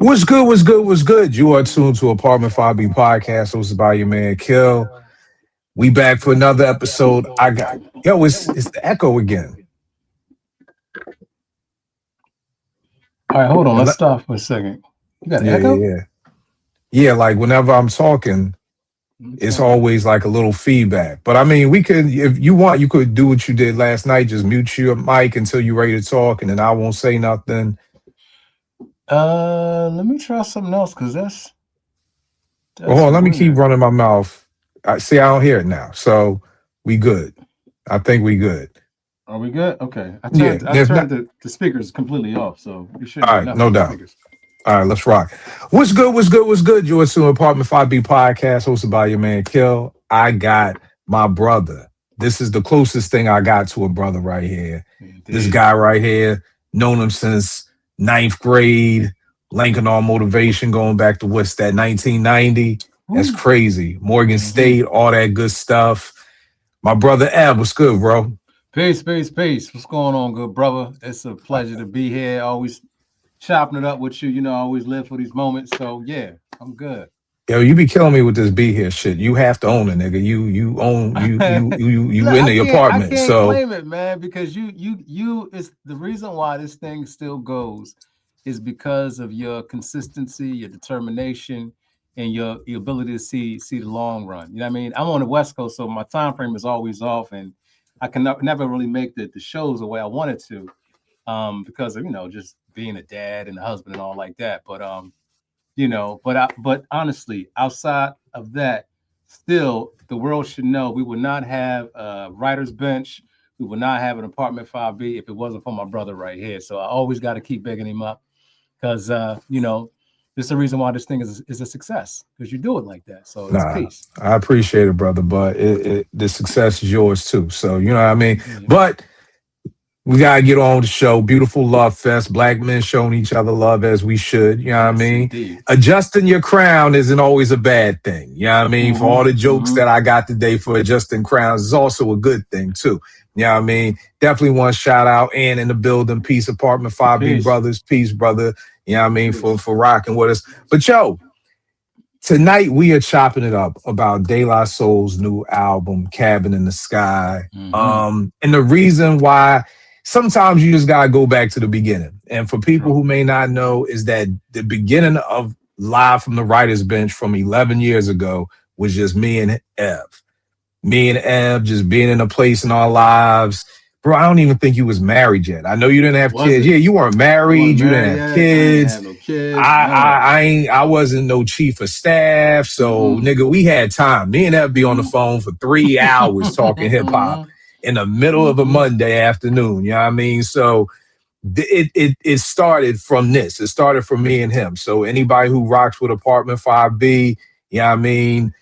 What's good? What's good? What's good? You are tuned to Apartment 5B podcast hosted by your man Kill. We back for another episode. I got it's the echo again. All right, hold on. And Let's let- stop for a second. You got an yeah, yeah, echo? yeah. Yeah, like whenever I'm talking, Let me it's turn. always like a little feedback. But I mean, we could, if you want, you could do what you did last night. Just mute your mic until you're ready to talk, and then I won't say nothing. Let me try something else because Well, hold that's on, let me keep weird. running my mouth. I see. I don't hear it now, so we good. I think we good. Are we good? Okay. I Yeah. turned I If turned not, the speakers completely off, so we shouldn't all hear right, nothing no on the doubt. speakers. All right, let's rock. What's good? What's good? What's good? Yours to Apartment 5B podcast hosted by your man Kill. I got my brother. This is the closest thing I got to a brother right here. This Indeed. guy right here, known him since ninth grade, Lincoln All Motivation, going back to what's that, 1990? That's Woo. crazy. Morgan Mm-hmm. State, all that good stuff. My brother Eb, what's good, bro? Peace, peace, peace. What's going on, good brother? It's a pleasure to be here. Always chopping it up with you. You know, I always live for these moments. So yeah, I'm good. Yo, you be killing me with this be here shit. You have to own it, nigga. You own you Look, in the I apartment. can't So claim it, man, because you is the reason why this thing still goes is because of your consistency, your determination, and your ability to see the long run. You know what I mean? I'm on the West Coast, so my time frame is always off, and I can never really make the shows the way I wanted to, because of just being a dad and a husband and all like that. But honestly, outside of that, still the world should know we would not have a writer's bench. We would not have an apartment 5B if it wasn't for my brother right here. So I always got to keep begging him up because this is the reason why this thing is a success because you do it like that. So it's nah, peace. I appreciate it, brother, but the success is yours too. So you know what I mean. Yeah. But we gotta get on with the show. Beautiful love fest. Black men showing each other love as we should. You know what I Yes, mean. indeed. Adjusting your crown isn't always a bad thing. You know what I mean. For Mm-hmm. all the jokes Mm-hmm. that I got today for adjusting crowns is also a good thing too. You know what I mean. Definitely want to shout out Ann in the building. Peace Apartment 5B Peace. brothers. Peace, brother. You know what I mean Peace. for rocking with us. But yo, tonight we are chopping it up about De La Soul's new album, Cabin in the Sky. Mm-hmm. And the reason why sometimes you just gotta go back to the beginning. And for people True. who may not know, is that the beginning of Live from the Writer's Bench from 11 years ago was just me and Ev. Me and Ev just being in a place in our lives. Bro, I don't even think you was married yet. I know you didn't have kids. Wasn't Yeah, you weren't I wasn't married. You didn't married have yet. I ain't kids. had no kids. None of that. I wasn't no chief of staff. So Mm-mm. nigga, we had time. Me and that be on the phone for 3 hours talking hip hop Mm-hmm. in the middle of a Mm-hmm. Monday afternoon. You know what I mean? So it started from this. It started from me and him. So anybody who rocks with Apartment 5B, you know what I mean,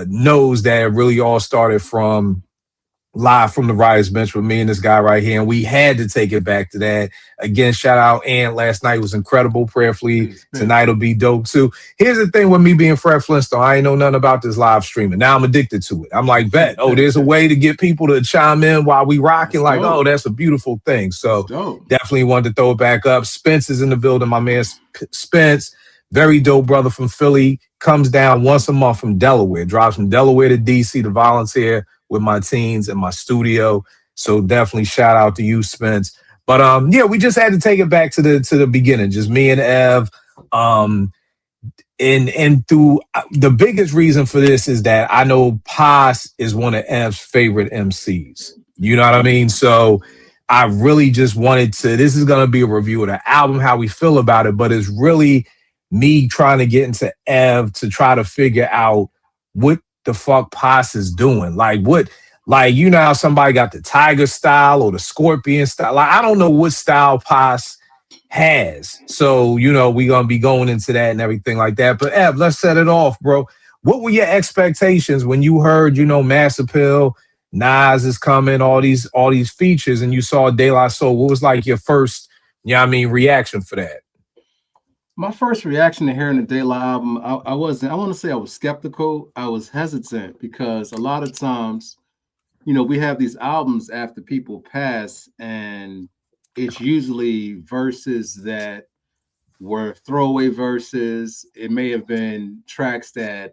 knows that it really all started from Live from the Writers Bench with me and this guy right here. And we had to take it back to that. Again, shout out Ant. Last night was incredible. Prayerfully, Peace, peace. tonight will be dope too. Here's the thing with me being Fred Flintstone. I ain't know nothing about this live streaming. Now I'm addicted to it. I'm like, bet, oh, there's a way to get people to chime in while we rocking. That's Like, oh, dope. that's a beautiful thing. That's So dope. definitely wanted to throw it back up. Spence is in the building. My man Spence, very dope brother from Philly, comes down once a month from Delaware, drives from Delaware to DC to volunteer with my teens in my studio. So definitely shout out to you, Spence. But yeah, we just had to take it back to the beginning, just me and Ev. Um, and through the biggest reason for this is that I know Paz is one of Ev's favorite MCs. You know what I mean? So I really just wanted to. This is gonna be a review of the album, how we feel about it, but it's really me trying to get into Ev to try to figure out what the fuck Paz is doing. Like what, like you know how somebody got the tiger style or the scorpion style. Like I don't know what style Paz has. So, you know, we're gonna be going into that and everything like that. But Ev, let's set it off, bro. What were your expectations when you heard, you know, Mass Appeal, Nas is coming, all these features, and you saw De La Soul? What was like your first, you know what I mean, reaction for that? My first reaction to hearing the De La album, I wasn't, I want to say I was skeptical. I was hesitant because a lot of times, we have these albums after people pass, and it's usually verses that were throwaway verses. It may have been tracks that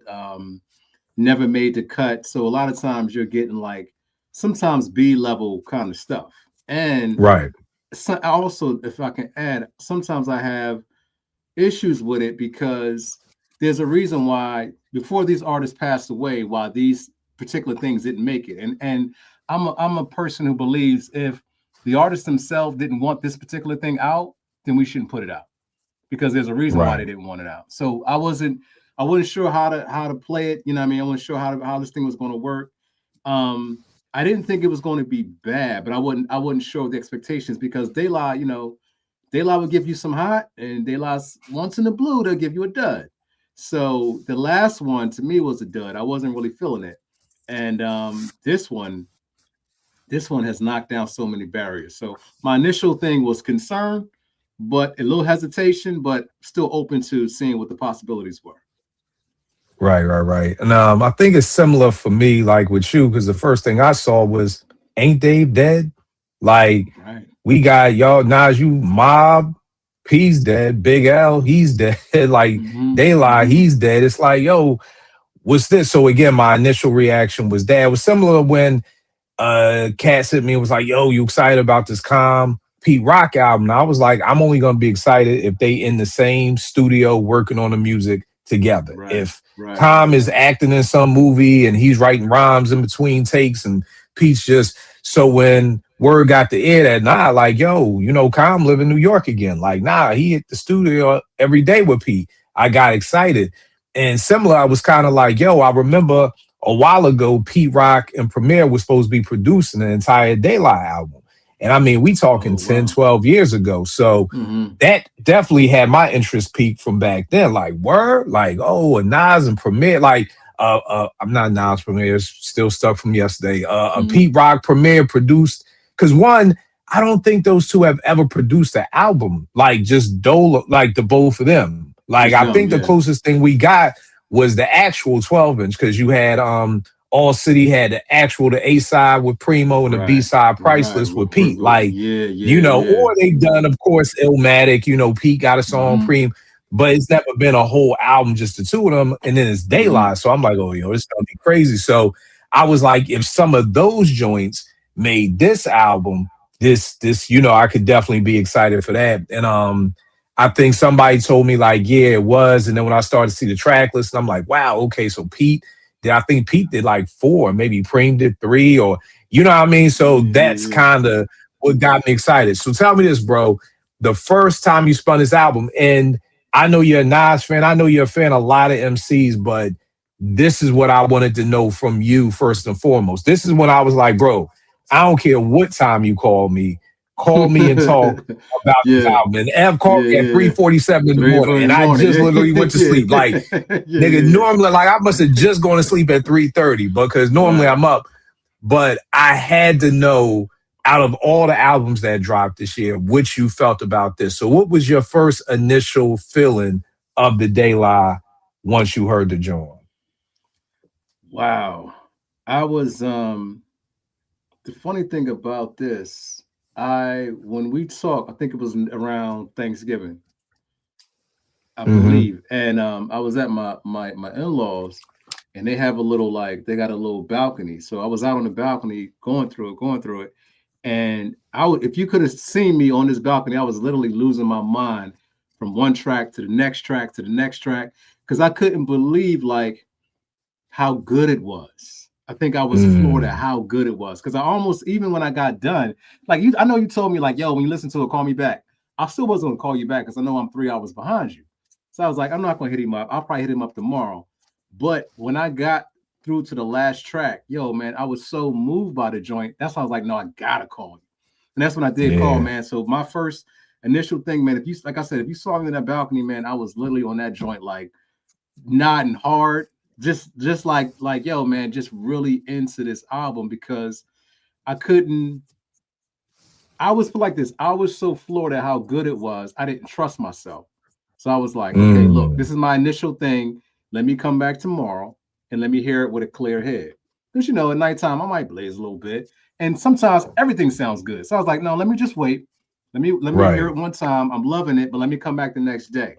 never made the cut. So a lot of times you're getting like sometimes B level kind of stuff. And Right. so also, if I can add, sometimes I have issues with it because there's a reason why before these artists passed away, why these particular things didn't make it. And I'm a person who believes if the artist themselves didn't want this particular thing out, then we shouldn't put it out because there's a reason why Right. they didn't want it out. So I wasn't sure how to play it. You know what I mean? I wasn't sure how this thing was going to work. I didn't think it was going to be bad, but I wasn't sure of the expectations because De La, you know, De La will give you some hot, and De La once in the blue, they'll give you a dud. So the last one to me was a dud. I wasn't really feeling it. And this one has knocked down so many barriers. So my initial thing was concern, but a little hesitation, but still open to seeing what the possibilities were. Right. And I think it's similar for me, like with you, because the first thing I saw was, ain't Dave dead? Like, Right. we got y'all, Nas, you Mob, P's dead, Big L, he's dead, like De La, he's dead. It's like, yo, what's this? So again, my initial reaction was that. It was similar when Cat hit me and was like, yo, you excited about this Calm Pete Rock album? And I was like, I'm only gonna be excited if they in the same studio working on the music together. Right. If Calm is acting in some movie and he's writing rhymes in between takes and Pete's just so when word got the ear that like, yo, you know, Calm live in New York again. Like, he hit the studio every day with Pete. I got excited. And similar, I was kind of like, yo, I remember a while ago, Pete Rock and Premier was supposed to be producing an entire De La album. And I mean, we talking 10, 12 years ago. So that definitely had my interest peaked from back then. Like, word? Like, oh, a Nas and Premier. Like, I'm not Nas Premier, it's still stuck from yesterday. A Pete Rock Premier produced. Because one, I don't think those two have ever produced an album. Like, just Dolo, like the both of them. Like, I think the closest thing we got was the actual 12-inch, because you had All City had the actual, the A side with Primo and the B side Priceless with Pete. Like, you know, or they've done, of course, Illmatic, you know, Pete got a song, Preem, but it's never been a whole album, just the two of them. And then it's De La. So I'm like, oh, yo, it's gonna be crazy. So I was like, if some of those joints made this album, this, you know, I could definitely be excited for that. And I think somebody told me like, yeah, it was. And then when I started to see the track list, I'm like, wow, okay, so I think Pete did like 4, maybe Preem did 3, or you know what I mean? So that's kind of what got me excited. So tell me this, bro. The first time you spun this album, and I know you're a Nas fan, I know you're a fan of a lot of MCs, but this is what I wanted to know from you first and foremost. This is when I was like, bro, I don't care what time you call me and talk about this album. And Ev called me at 3:47 in the morning, and I just literally went to sleep. Like, nigga, normally, like, I must have just gone to sleep at 3:30 because normally I'm up. But I had to know, out of all the albums that dropped this year, what you felt about this. So what was your first initial feeling of the De La once you heard the joint? Wow. I was the funny thing about this, when we talked, I think it was around Thanksgiving, I believe. And I was at my in-laws, and they have a little, like, they got a little balcony. So I was out on the balcony going through it. And if you could have seen me on this balcony, I was literally losing my mind from one track to the next track to the next track, because I couldn't believe like how good it was. I think I was floored at how good it was, because I almost, even when I got done, like, I know you told me like, yo, when you listen to it, call me back. I still wasn't gonna call you back because I know I'm 3 hours behind you. So I was like, I'm not gonna hit him up. I'll probably hit him up tomorrow. But when I got through to the last track, yo, man, I was so moved by the joint. That's why I was like, no, I gotta call you. And that's when I did call, man. So my first initial thing, man, if you, like I said, if you saw me in that balcony, man, I was literally on that joint, like nodding hard, just like yo, man, just really into this album, because I was like this. I was so floored at how good it was. I didn't trust myself. So I was like, okay, look, this is my initial thing. Let me come back tomorrow and let me hear it with a clear head. Because, you know, at nighttime, I might blaze a little bit. And sometimes everything sounds good. So I was like, no, let me just wait. Let me Right. hear it one time. I'm loving it, but let me come back the next day.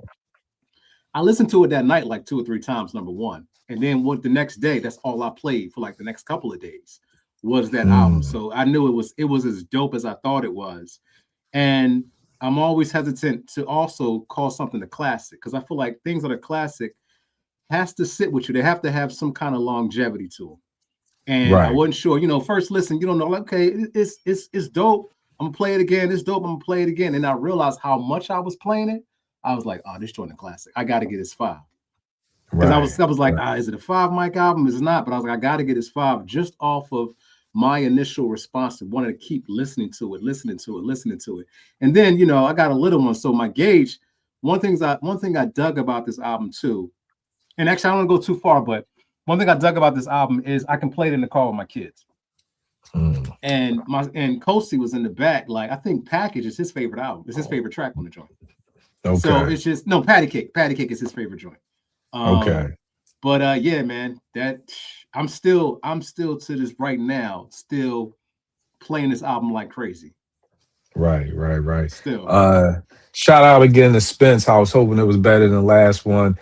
I listened to it that night like 2 or 3 times, number one. And then what the next day, that's all I played for like the next couple of days was that album. So I knew it was as dope as I thought it was. And I'm always hesitant to also call something a classic because I feel like things that are classic has to sit with you. They have to have some kind of longevity to them. And I Right. wasn't sure, first listen, you don't know, like, okay, it's dope. I'm gonna play it again. It's dope. I'm gonna play it again. And I realized how much I was playing it. I was like, oh, this joint a classic. I got to get his 5. Because Right. I was like, Right. is it a 5 mic album? Is it not? But I was like, I got to get his 5 just off of my initial response to wanting to keep listening to it. And then, I got a little one. So my gauge, one thing I dug about this album too, and actually I don't want to go too far, but one thing I dug about this album is I can play it in the car with my kids. And Kosi was in the back. Like, I think Package is his favorite album. It's his favorite track on the joint. Okay. So it's just Patty Cake. Patty Cake is his favorite joint. Okay. But yeah, man, that I'm still to this right now, still playing this album like crazy. Right. Still. Shout out again to Spence. I was hoping it was better than the last one.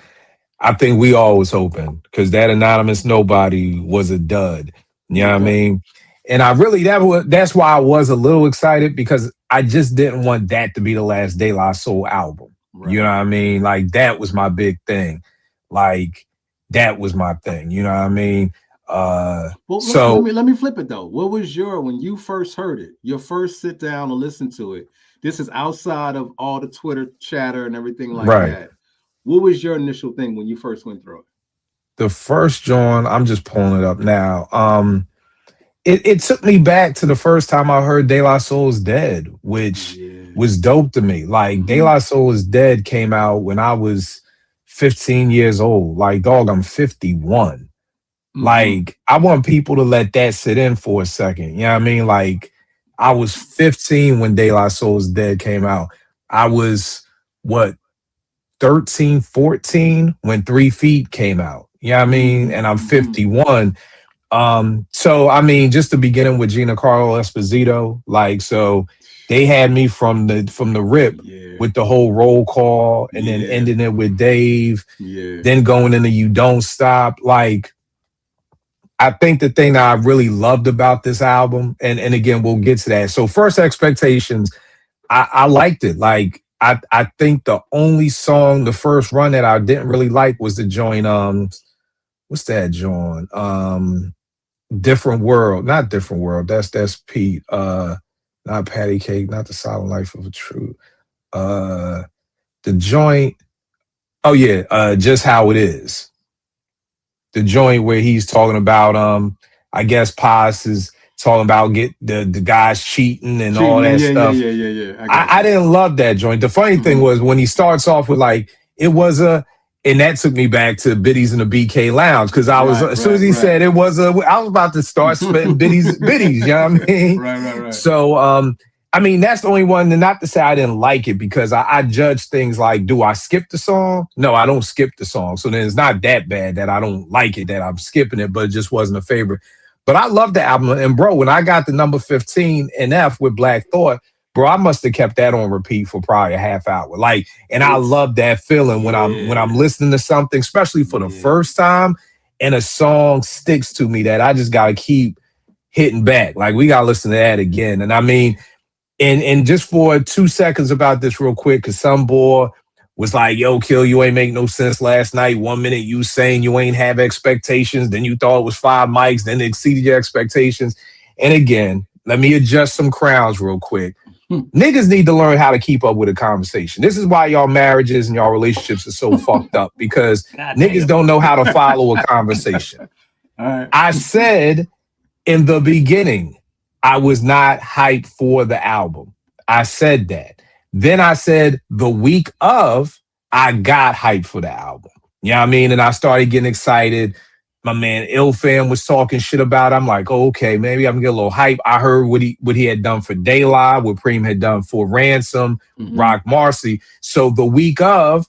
I think we all was hoping because that Anonymous Nobody was a dud. You know what I mean? And I really that's why I was a little excited because I just didn't want that to be the last De La Soul album. Right. You know what I mean? Like that was my big thing. Like that was my thing. You know what I mean? Well, so let me flip it though. What was when you first heard it, your first sit down and listen to it? This is outside of all the Twitter chatter and everything like that. What was your initial thing when you first went through it? The first John, I'm just pulling it up now. It took me back to the first time I heard De La Soul is Dead, which was dope to me. Like De La Soul is Dead came out when I was 15 years old. Like, dog, I'm 51. Like, I want people to let that sit in for a second. You know what I mean? Like, I was 15 when De La Soul is Dead came out. I was, 13, 14 when 3 Feet came out. You know what I mean? And I'm 51. So I mean, just to beginning with Giancarlo Esposito, like, so they had me from the rip with the whole roll call and then ending it with Dave, then going into You Don't Stop. Like, I think the thing that I really loved about this album, and again, we'll get to that. So First Expectations, I liked it. Like, I think the only song, the first run that I didn't really like was the joint, what's that joint? Different World, not Different World. That's Pete. Not Patty Cake, not The Silent Life of a Truth. The joint. Oh yeah, Just How It Is. The joint where he's talking about I guess Paz is talking about get the guys cheating and all that stuff. Yeah. I didn't love that joint. The funny thing was when he starts off with like it was and that took me back to Biddies in the BK Lounge because I was as soon as he said it was I was about to start spitting biddies, you know what I mean? Right. So I mean that's the only one, and not to say I didn't like it because I judge things like, do I skip the song? No, I don't skip the song. So then it's not that bad that I don't like it, that I'm skipping it, but it just wasn't a favorite. But I love the album. And bro, when I got the number 15 in F with Black Thought, bro, I must have kept that on repeat for probably a half hour. Like, and I love that feeling when I'm listening to something, especially for the first time, and a song sticks to me that I just gotta keep hitting back. Like, we gotta listen to that again. And I mean, and just for 2 seconds about this real quick, because some boy was like, yo, Kill, you ain't make no sense last night. 1 minute you saying you ain't have expectations, then you thought it was 5 mics, then it exceeded your expectations. And again, let me adjust some crowns real quick. Niggas need to learn how to keep up with a conversation. This is why y'all marriages and y'all relationships are so fucked up, because niggas don't know how to follow a conversation. All right. I said in the beginning, I was not hyped for the album. I said that. Then I said the week of, I got hyped for the album. You know what I mean? And I started getting excited. My man Ilfam was talking shit about it. I'm like, oh, okay, maybe I'm gonna get a little hype. I heard what he had done for De La, what Preem had done for Ransom, Rock Marcy. So the week of,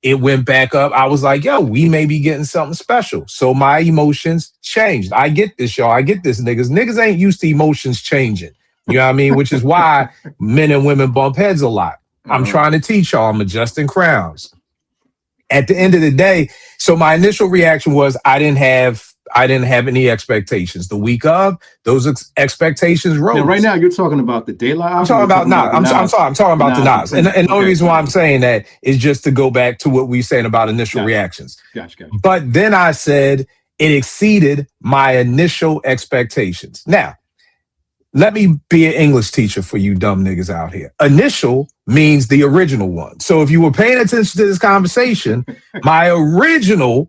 it went back up. I was like, yo, we may be getting something special. So my emotions changed. I get this, y'all. I get this, niggas. Niggas ain't used to emotions changing. You know what I mean? Which is why men and women bump heads a lot. I'm trying to teach y'all. I'm adjusting crowns. At the end of the day, so my initial reaction was I didn't have any expectations. The week of, those expectations rose. Now, right now, you're talking about the De La album. I'm talking about Nas. I'm talking about the Nas. And the only reason why I'm saying that is just to go back to what we were saying about initial reactions. Gotcha. But then I said it exceeded my initial expectations. Now, let me be an English teacher for you dumb niggas out here. Initial means the original one. So if you were paying attention to this conversation, my original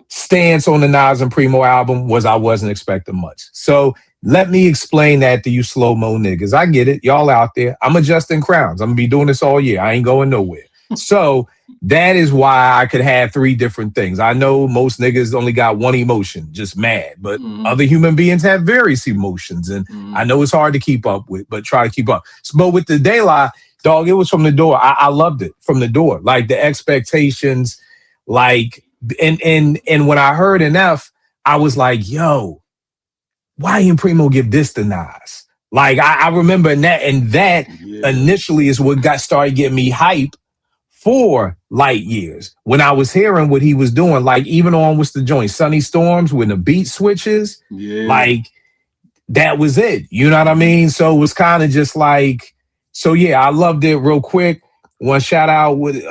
stance on the Nas and Primo album was I wasn't expecting much. So let me explain that to you slow-mo niggas. I get it. Y'all out there. I'm adjusting crowns. I'm going to be doing this all year. I ain't going nowhere. So that is why I could have three different things. I know most niggas only got one emotion, just mad. But other human beings have various emotions. And I know it's hard to keep up with, but try to keep up. But with the De La, dog, it was from the door. I loved it from the door. Like the expectations, like, and when I heard enough, I was like, yo, why didn't Primo give this to Nas? Like, I remember that, and that initially is what started getting me hype for Light Years. When I was hearing what he was doing, like even on what's the joint, Sunny Storms, when the beat switches, like that was it. You know what I mean? So it was kind of just like, so yeah, I loved it. Real quick, one shout out with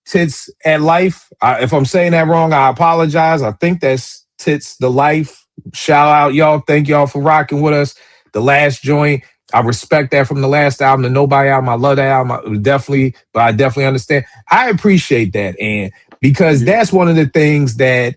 Tits at Life. If I'm saying that wrong, I apologize. I think that's Tits the Life. Shout out, y'all. Thank y'all for rocking with us. The last joint, I respect that from the last album, the Nobody album. I love that album. I definitely understand. I appreciate that, and because that's one of the things that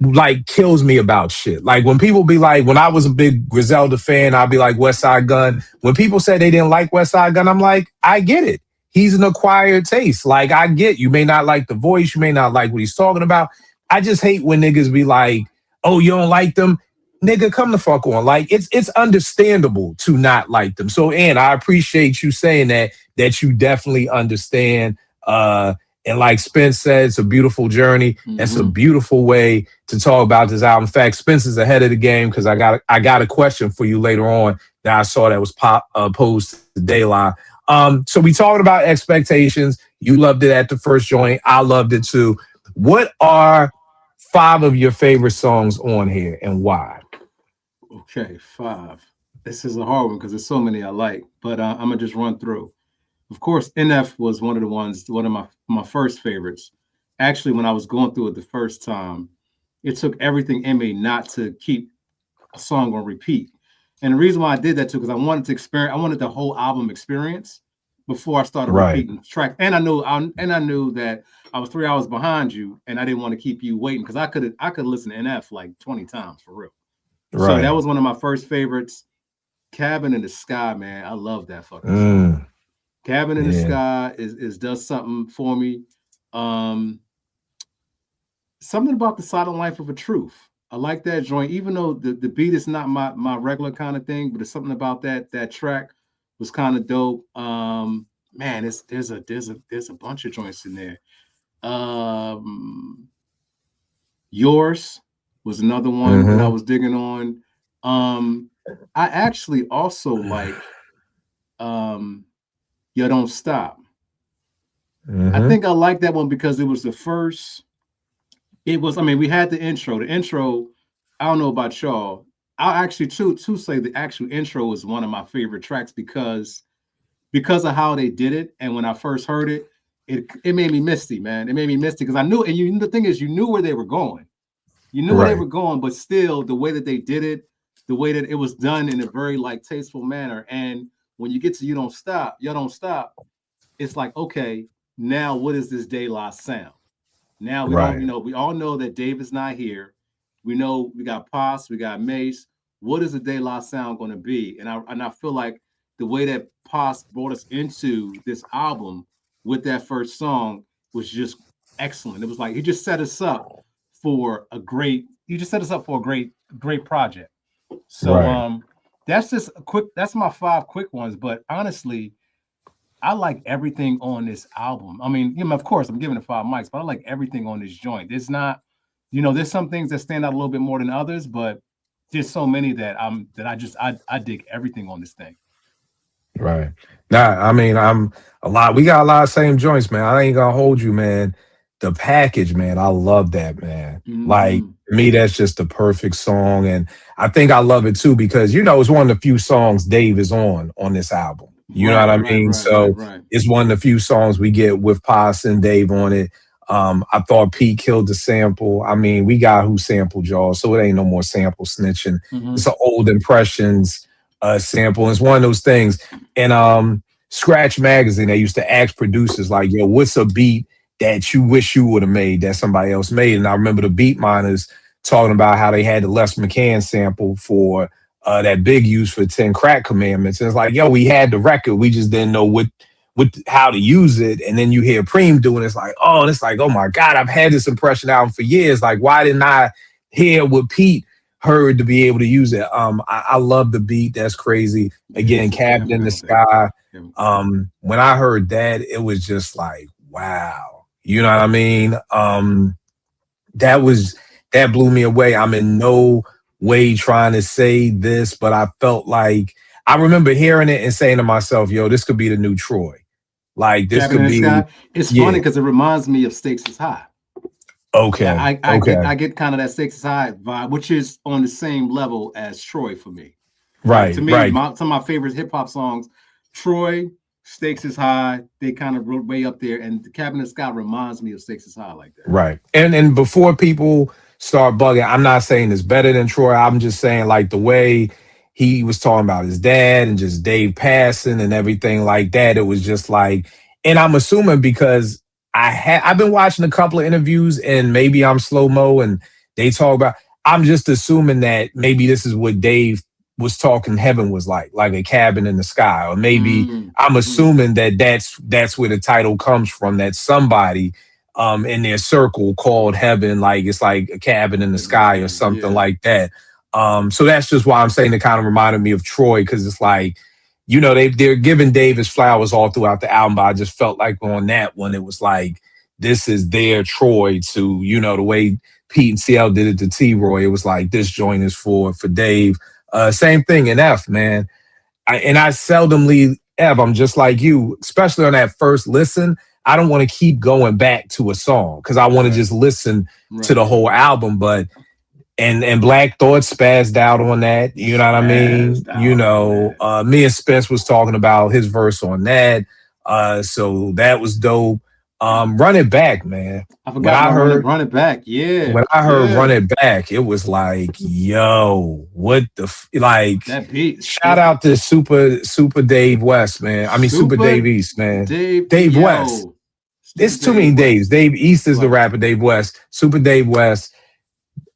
like kills me about shit. Like when people be like, when I was a big Griselda fan, I'd be like West Side Gun. When people say they didn't like West Side Gun, I'm like, I get it. He's an acquired taste. Like I get, you may not like the voice, you may not like what he's talking about. I just hate when niggas be like, oh, you don't like them? Nigga, come the fuck on. Like it's understandable to not like them. So, and I appreciate you saying that you definitely understand. And like Spence said, it's a beautiful journey. That's a beautiful way to talk about this album. In fact, Spence is ahead of the game because I got a question for you later on that I saw that was posed to De La. So we talked about expectations. You loved it at the first joint. I loved it too. What are 5 of your favorite songs on here and why? Okay, 5. This is a hard one because there's so many I like, but I'm gonna just run through. Of course, NF was one of my first favorites. Actually, when I was going through it the first time, it took everything in me not to keep a song on repeat. And the reason why I did that too, because I wanted the whole album experience before I started repeating tracks. And I knew that I was 3 hours behind you, and I didn't want to keep you waiting because I could listen to NF like 20 times for real. Right. So that was one of my first favorites. Cabin in the Sky, man. I love that fucking song. Cabin in the Sky is does something for me. Something about the Silent Life of a Truth. I like that joint, even though the beat is not my regular kind of thing, but it's something about that track was kind of dope. Man, there's a bunch of joints in there. Yours was another one that I was digging on. I actually also like You Don't Stop. I think I like that one because it was the first. We had the intro. The intro, I don't know about y'all. I'll actually to say the actual intro was one of my favorite tracks because of how they did it. And when I first heard it, it made me misty, man. It made me misty because I knew, and the thing is, you knew where they were going. You knew where they were going, but still the way that they did it, the way that it was done in a very like tasteful manner. And when you get to You Don't Stop, it's like, okay, now what is this De La sound? Now we all know that Dave is not here. We know we got Pos, we got Mace. What is the De La sound going to be? And I feel like the way that Pos brought us into this album with that first song was just excellent. It was like he just set us up for a great project. So that's just that's my 5 quick ones. But honestly, I like everything on this album. I mean, of course, I'm giving it 5 mics, but I like everything on this joint. There's not, there's some things that stand out a little bit more than others, but there's so many that I dig everything on this thing. Right. Nah, I mean, I'm a lot. We got a lot of same joints, man. I ain't gonna hold you, man. The package, man. I love that, man. Like Hmm. to me, that's just the perfect song, and I think I love it too because it's one of the few songs Dave is on this album. You know what Right, I right, mean? right, right, So right. it's one of the few songs we get with Paz and Dave on it. I thought Pete killed the sample. I mean, we got who sampled y'all, so it ain't no more sample snitching. It's Hmm. an old impressions sample. And it's one of those things. And Scratch Magazine, they used to ask producers like, "Yo, what's a beat that you wish you would have made that somebody else made?" And I remember the beat miners talking about how they had the Les McCann sample for that Big use for 10 Crack Commandments. And it's like, yo, we had the record, we just didn't know what how to use it. And then you hear Preem doing it, it's like, oh, and it's like, oh my God, I've had this impression album for years. Like, why didn't I hear what Pete heard to be able to use it? I love the beat. That's crazy. Yeah, Again, it's a Cabin jam in the band thing. Sky. Yeah. When I heard that, it was just like, wow. You know what I mean? That was that blew me away. I'm in no way trying to say this, but I felt like I remember hearing it and saying to myself, yo, this could be the new Troy. Like this Cabin in could the be, Sky. It's yeah, funny because it reminds me of Stakes is High. Yeah, okay, okay, I get kind of that Stakes is High vibe, which is on the same level as Troy for me. Like right, to me, right, some of my favorite hip hop songs, Troy, Stakes is High, they kind of wrote way up there, and the Cabin in the Sky reminds me of Stakes is High like that. right. And before people start bugging, I'm not saying it's better than Troy. I'm just saying like the way he was talking about his dad and just Dave passing and everything like that. It was just like, and I'm assuming because I've been watching a couple of interviews and maybe I'm slow mo and they talk about. I'm just assuming that maybe this is what Dave was talking heaven was like a cabin in the sky, or maybe I'm Mm-hmm. assuming that that's where the title comes from. That somebody in their circle called heaven, like it's like a cabin in the Cabin in the sky or Sky. something Yeah. like that. So that's just why I'm saying it kind of reminded me of Troy because it's like, they're giving Davis flowers all throughout the album, but I just felt like on that one, it was like this is their Troy to, the way Pete and CL did it to T Roy. It was like this joint is for Dave. Same thing in F, man. I seldomly Ev, I'm just like you, especially on that first listen. I don't want to keep going back to a song because I want to Right. just listen to Right. the whole album. But and Black Thought spazzed out on that. You know what I mean? Spazzed out on that. Me and Spence was talking about his verse on that. So that was dope. Run It Back, man. I When forgot I about heard Run It Back. Yeah. when I heard Yeah. Run It Back, it was like, yo, what the like That beat is shout stupid. out to Super Dave West, man. I mean Super Dave Super East, man. Dave. Dave West. Yo. It's Stupid too Dave many Daves. West. Dave East is the Right. rapper, Dave West. Super Dave West,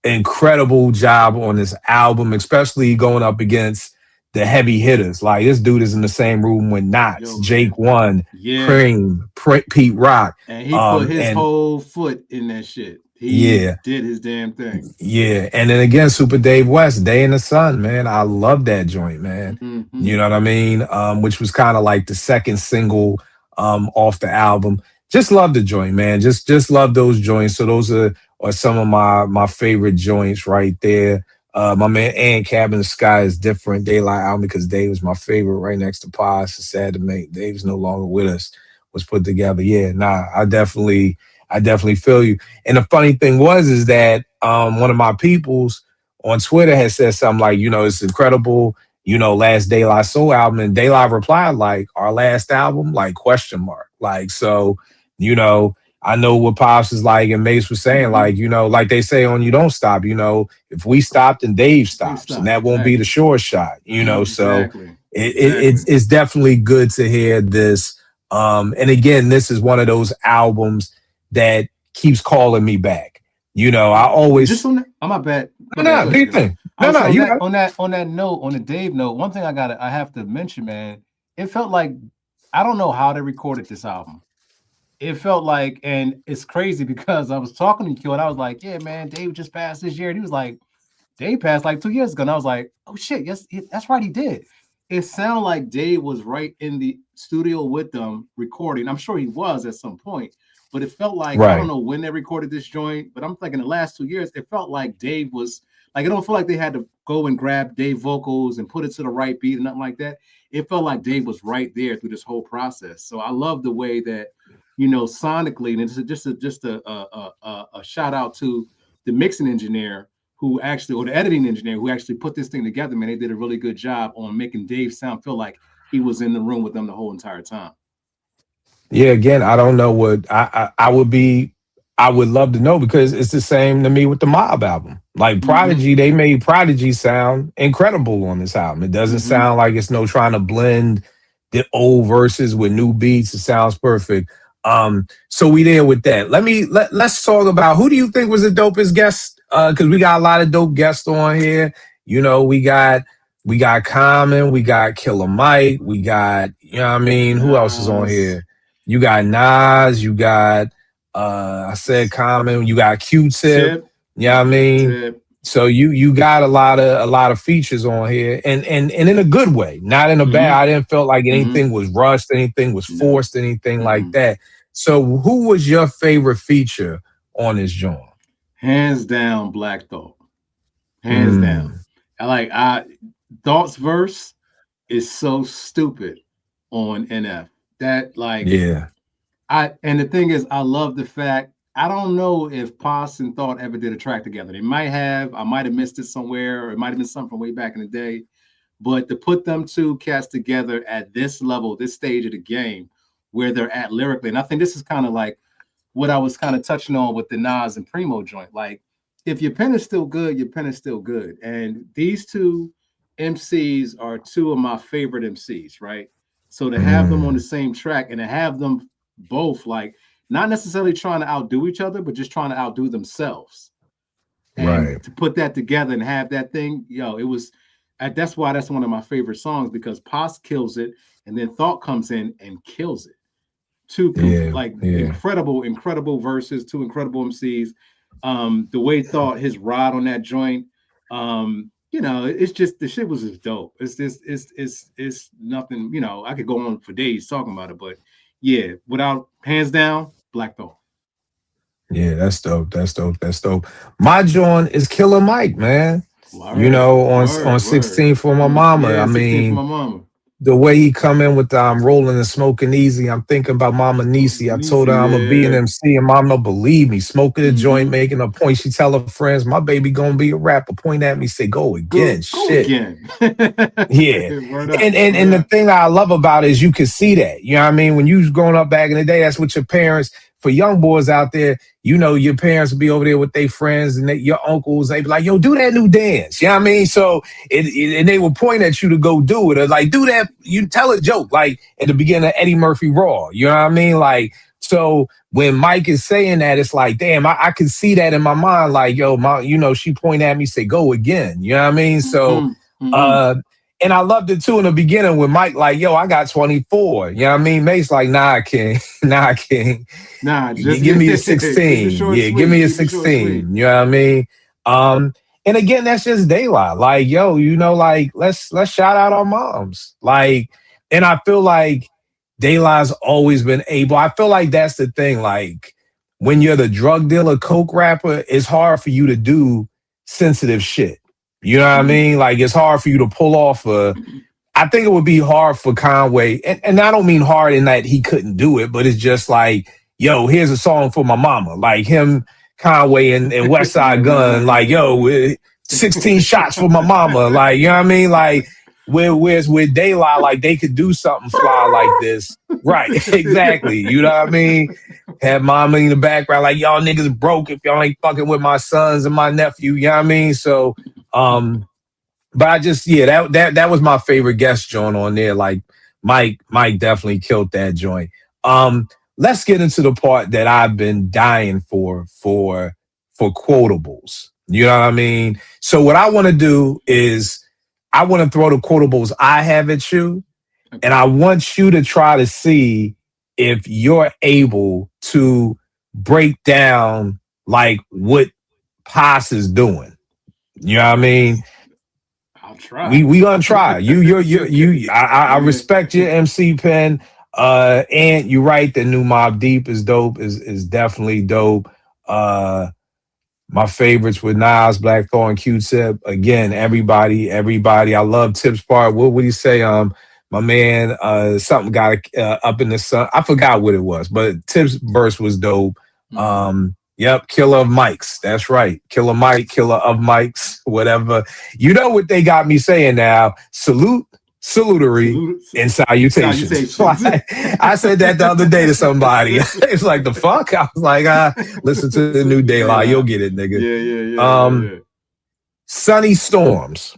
incredible job on this album, especially going up against the heavy hitters. Like this dude is in the same room with Knots, Yo, Jake man. One, Yeah. Cream, Pete Rock. And he put his And whole foot in that shit. He yeah, did his damn thing. yeah. And then again, Super Dave West, Day in the Sun, man. I love that joint, man. Mm-hmm. You know what I mean? Which was kind of like the second single off the album. Just love the joint, man. Just love those joints. So those are some of my favorite joints right there. My man and Cabin in the Sky is different. Daylight album because Dave was my favorite right next to Paz. It's sad to make Dave's no longer with us. Was put together. Yeah, nah, I definitely feel you. And the funny thing was is that one of my peoples on Twitter had said something like, it's incredible, last De La Soul album. And De La replied like, our last album, like question mark. Like, so, I know what Pops is like and Mace was saying, like, like they say on You Don't Stop, if we stopped then Dave stops. And that won't be the Exactly. short shot, So Exactly. it's definitely good to hear this. And again, this is one of those albums that keeps calling me back. I Just always on that. Oh, my bad. My bad. no, Go do ahead. you think? I was No, on you that got on that note, on the Dave note. One thing I have to mention, man. It felt like I don't know how they recorded this album. It felt like, and it's crazy because I was talking to Q and I was like, "Yeah, man, Dave just passed this year," and he was like, "Dave passed like 2 years ago," and I was like, "Oh shit, yes, that's right, he did." It sounded like Dave was right in the studio with them recording. I'm sure he was at some point, but it felt like, I don't Right. know when they recorded this joint, but I'm thinking the last 2 years, it felt like Dave was like, I don't feel like they had to go and grab Dave vocals and put it to the right beat and nothing like that. It felt like Dave was right there through this whole process. So I love the way that, sonically, and it's just a shout out to the mixing engineer who actually, or the editing engineer who actually put this thing together. Man, they did a really good job on making Dave sound feel like he was in the room with them the whole entire time. Yeah, again, I don't know what I would be. I would love to know because it's the same to me with the Mob album. Like Mm-hmm. Prodigy, they made Prodigy sound incredible on this album. It doesn't Mm-hmm. sound like it's no trying to blend the old verses with new beats. It sounds perfect. So we there with that. Let's talk about who do you think was the dopest guest? Because we got a lot of dope guests on here. We got Common, we got Killer Mike, we got, what I mean, who else is on Nas, here? You got Nas, you got I said Common, you got Q-Tip, Tip, what I mean? Tip. So you got a lot of features on here and in a good way, not in a bad. Mm-hmm. I didn't feel like Mm-hmm. anything was rushed, anything was No. forced, anything like Mm-hmm. that. So who was your favorite feature on this joint? Hands down, Black Thought. Hands down. Thought's verse is so stupid on NF. That Yeah. and the thing is, I love the fact, I don't know if Pos and Thought ever did a track together. They might have, I might have missed it somewhere, or it might have been something from way back in the day. But to put them two cats together at this level, this stage of the game, where they're at lyrically, and I think this is kind of like what I was kind of touching on with the Nas and Primo joint. Like, if your pen is still good, your pen is still good. And these two MCs are two of my favorite MCs, right? So to have them on the same track and to have them both like not necessarily trying to outdo each other, but just trying to outdo themselves. And Right. to put that together and have that thing, it was that's why that's one of my favorite songs, because Pos kills it and then Thought comes in and kills it. Two Yeah. incredible verses, two incredible MCs. The way Thought his ride on that joint, it's just the shit was just dope. It's nothing, I could go on for days talking about it, but yeah, without hands down, Black Thought. Yeah, that's dope. That's dope. That's dope. My joint is Killer Mike, man. Word, On word. 16 for my mama. Yeah, I 16 for mean, my mama. the way he come in with the I'm rolling and smoking easy. I'm thinking about Mama Nisi. I told her I'm gonna be an Yeah. MC, and Mom don't believe me. Smoking a joint, Mhm. making a point. She tell her friends, "My baby gonna be a rapper." Point at me, say, "Go again." Go Shit. again. Yeah. Word up, And word the up. thing I love about it is you can see that. You know what I mean? When you was growing up back in the day, that's what your parents, for young boys out there, your parents would be over there with their friends and your uncles. They'd be like, yo, do that new dance. You know what I mean? So and they would point at you to go do it. Or like, do that, you tell a joke, like at the beginning of Eddie Murphy Raw. You know what I mean? Like, so when Mike is saying that, it's like, damn, I can see that in my mind. Like, yo, she point at me, say, go again. You know what I mean? So and I loved it too in the beginning when Mike like, yo, I got 24. You know what I mean? Mate's like, nah, King. Nah, King. Nah, just Give me a 16. Yeah, give me a 16. You know what I mean? And again, that's just daylight. Like, yo, like let's shout out our moms. Like, and I feel like Daylight's always been able. I feel like that's the thing. Like, when you're the drug dealer, coke rapper, it's hard for you to do sensitive shit. You know what I mean? Like, it's hard for you to pull off I think it would be hard for Conway, and I don't mean hard in that he couldn't do it, but it's just like, yo, here's a song for my mama. Like him, Conway, and West Side Gun, like, yo, 16 shots for my mama. Like, you know what I mean? Like, whereas with Daylight, like, they could do something fly like this. Right, exactly. You know what I mean? Have mama in the background, like, y'all niggas broke if y'all ain't fucking with my sons and my nephew. You know what I mean? So, but I just, that was my favorite guest joint on there. Like Mike definitely killed that joint. Let's get into the part that I've been dying for quotables. You know what I mean? So what I want to do is I want to throw the quotables I have at you, and I want you to try to see if you're able to break down like what Pos is doing. You know what I mean? I'll try. We gonna try. I respect your MC pen. And you're right, the new Mobb Deep is dope, is definitely dope. My favorites with Nas, Black Thought, and Q-Tip. Again, everybody. I love Tip's part. What would you say? My man, something got up in the sun. I forgot what it was, but Tip's verse was dope. Yep, killer of mics. That's right. Killer Mike, killer of mics, whatever. You know what they got me saying now. Salutary, and salutations. I said that the other day to somebody. It's like, the fuck? I was like, listen to the new De La. You'll get it, nigga. Yeah. Sunny Storms.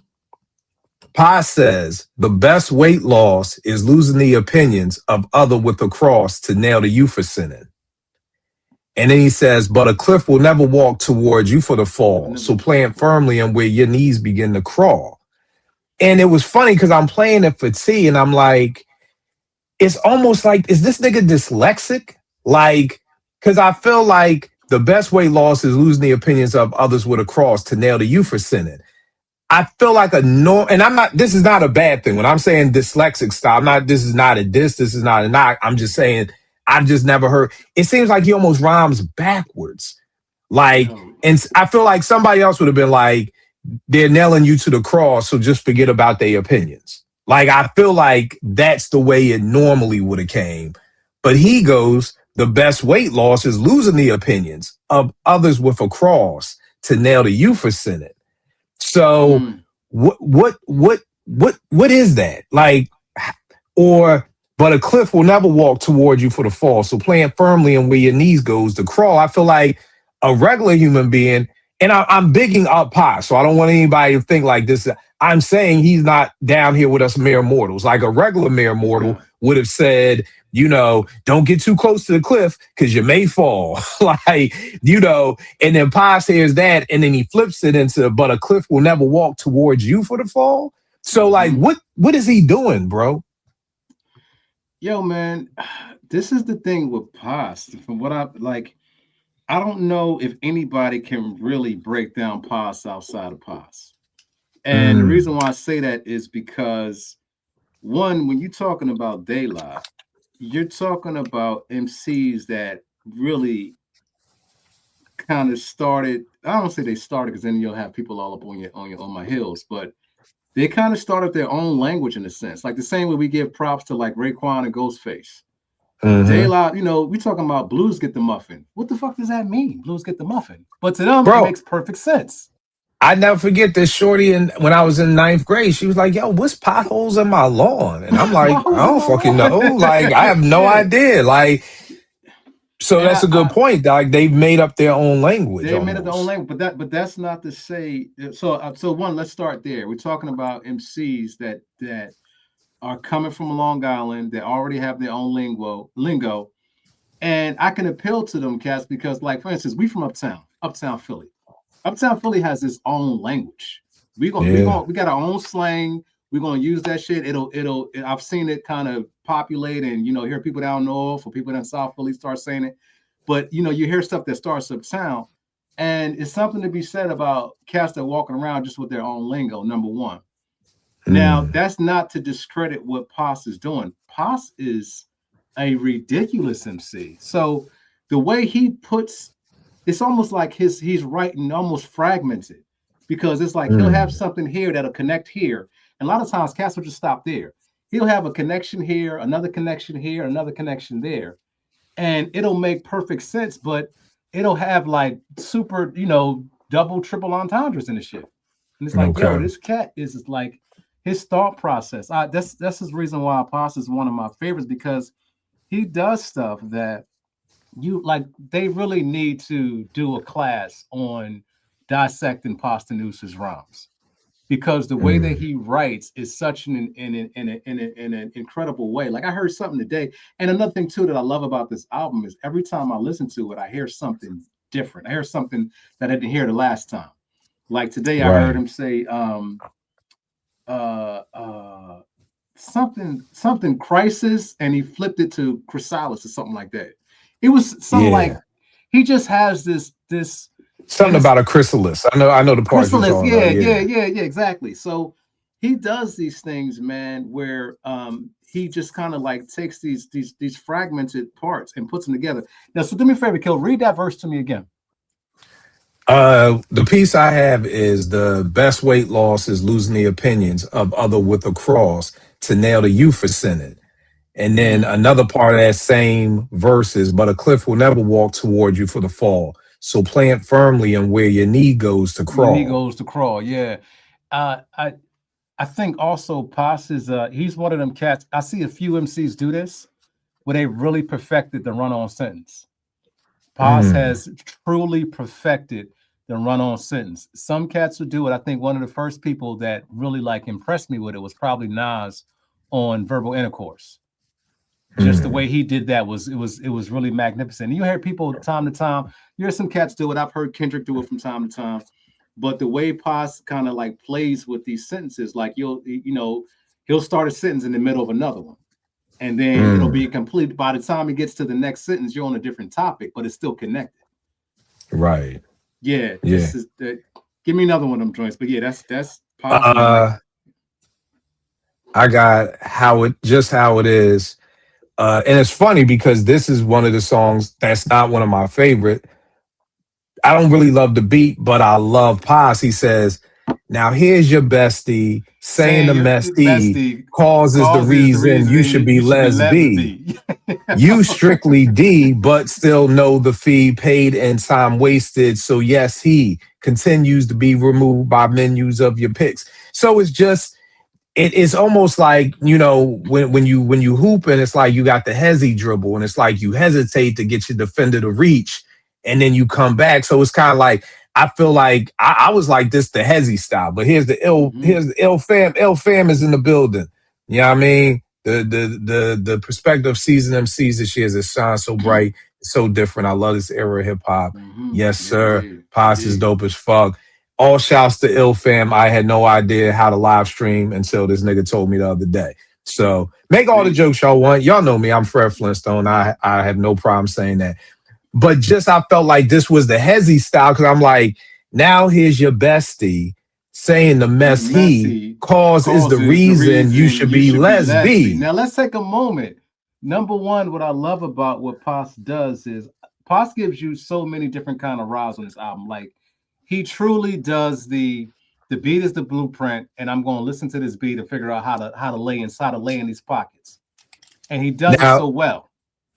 Pa says the best weight loss is losing the opinions of other with a cross to nail to you for sinning. And then he says, but a cliff will never walk towards you for the fall. So plant firmly and where your knees begin to crawl. And it was funny because I'm playing it for T and I'm like, it's almost like, is this nigga dyslexic? Like, because I feel like the best weight loss is losing the opinions of others with a cross to nail to you for sinning. I feel like and I'm not, this is not a bad thing. When I'm saying dyslexic style, this is not a diss, this is not a knock. I'm just saying, I've just never heard. It seems like he almost rhymes backwards. Like, and I feel like somebody else would have been like, they're nailing you to the cross, so just forget about their opinions. Like, I feel like that's the way it normally would have came. But he goes, the best weight loss is losing the opinions of others with a cross to nail to you for sinning. So what is that? Like, but a cliff will never walk toward you for the fall. So plant firmly and where your knees goes to crawl. I feel like a regular human being, and I'm bigging up Pa, so I don't want anybody to think like this. I'm saying he's not down here with us mere mortals. Like a regular mere mortal would have said, don't get too close to the cliff because you may fall. Like, and then Pa says that, and then he flips it into, but a cliff will never walk towards you for the fall. So like, what is he doing, bro? Yo, man, this is the thing with Paz. From what I don't know if anybody can really break down Paz outside of Paz. And the reason why I say that is because, one, when you're talking about De La, you're talking about MCs that really kind of started. I don't say they started because then you'll have people all up on my heels, but they kind of started their own language in a sense, like the same way we give props to like Raekwon and Ghostface. De La, we talking about blues get the muffin. What the fuck does that mean? Blues get the muffin. But to them, it makes perfect sense. I never forget this shorty, and when I was in 9th grade, she was like, yo, what's potholes in my lawn? And I'm like, I don't fucking know. Like, I have no idea. Like, so that's a good point. Like, they've made up their own language. They made up their own language, but that's not to say. So one, let's start there. We're talking about MCs that are coming from Long Island that already have their own lingo, and I can appeal to them, Cass, because, like, for instance, we from uptown Philly. Uptown Philly has its own language. We got our own slang. We're gonna use that shit. I've seen it kind of populate, and hear people down north or people down South Philly start saying it. But you hear stuff that starts uptown, and it's something to be said about cats that walking around just with their own lingo. Number one. Now, that's not to discredit what Paz is doing. Paz is a ridiculous MC. So the way he puts, it's almost like he's writing almost fragmented, because it's like he'll have something here that'll connect here. And a lot of times cats will just stop there. He'll have a connection here, another connection here, another connection there. And it'll make perfect sense, but it'll have like super, double, triple entendres in the shit. And it's like, yo, this cat is like, his thought process. That's his reason why Paz is one of my favorites, because he does stuff that they really need to do a class on dissecting Posdnuos' rhymes, because the way that he writes is such in an incredible way. Like, I heard something today, and another thing too that I love about this album is every time I listen to it, I hear something different. I hear something that I didn't hear the last time. Like today, I heard him say something crisis, and he flipped it to chrysalis or something like that. It was something like he just has this something about a chrysalis. I know the part. Yeah, exactly. So he does these things, man, where he just kind of like takes these fragmented parts and puts them together. Now, so do me a favor, Kill, read that verse to me again. The piece I have is the best weight loss is losing the opinions of other with a cross to nail the you for sinning. And then another part of that same verse is, but a cliff will never walk toward you for the fall. So plant firmly and where your knee goes to crawl. Your knee goes to crawl, yeah. I think also Pos is he's one of them cats. I see a few MCs do this where they really perfected the run-on sentence. Pos has truly perfected the run-on sentence. Some cats would do it. I think one of the first people that really like impressed me with it was probably Nas on Verbal Intercourse. Just the way he did that was really magnificent. And you hear people time to time. You hear some cats do it. I've heard Kendrick do it from time to time. But the way Pos kind of like plays with these sentences, like he'll start a sentence in the middle of another one, and then it'll be complete. By the time he gets to the next sentence, you're on a different topic, but it's still connected. Right. Yeah. Give me another one of them joints. But yeah, that's Pos. I got how it is. And it's funny because this is one of the songs that's not one of my favorite. I don't really love the beat, but I love Pos. He says, now here's your bestie saying the bestie causes the reason you should be lesbi. You strictly D, but still know the fee paid and time wasted. So yes, he continues to be removed by menus of your picks. So it's just, it's almost like, when you hoop and it's like you got the hezzy dribble and it's like you hesitate to get your defender to reach and then you come back. So it's kind of like, I feel like I was like this, the hezzy style, but here's the ill fam. Ill fam is in the building. You know what I mean? The perspective of season MCs this year is it shines so bright, so different. I love this era of hip hop. Yes, sir. Pos is dope as fuck. All shouts to Ill Fam. I had no idea how to live stream until this nigga told me the other day. So make all the jokes y'all want. Y'all know me. I'm Fred Flintstone. I have no problem saying that. But just I felt like this was the hezzy style because I'm like, now here's your bestie saying the mess he caused is the reason you should be lesbi. Now let's take a moment. Number one, what I love about what Pos does is Pos gives you so many different kind of rides on this album. Like he truly does the beat is the blueprint, and I'm going to listen to this beat and figure out how to lay in these pockets. And he does it so well.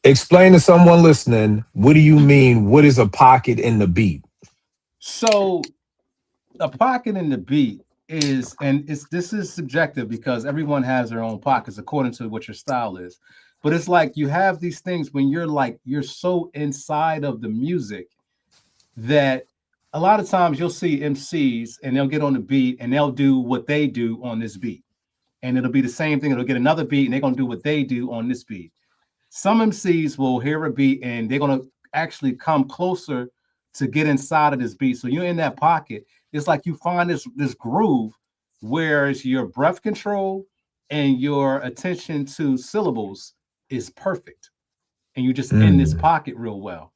Explain to someone listening, what do you mean? What is a pocket in the beat? So a pocket in the beat is, and this is subjective because everyone has their own pockets according to what your style is. But it's like you have these things when you're so inside of the music that a lot of times you'll see MCs and they'll get on the beat and they'll do what they do on this beat. And it'll be the same thing. It'll get another beat and they're going to do what they do on this beat. Some MCs will hear a beat and they're going to actually come closer to get inside of this beat. So you're in that pocket. It's like you find this groove, whereas your breath control and your attention to syllables is perfect. And you just in this pocket real well.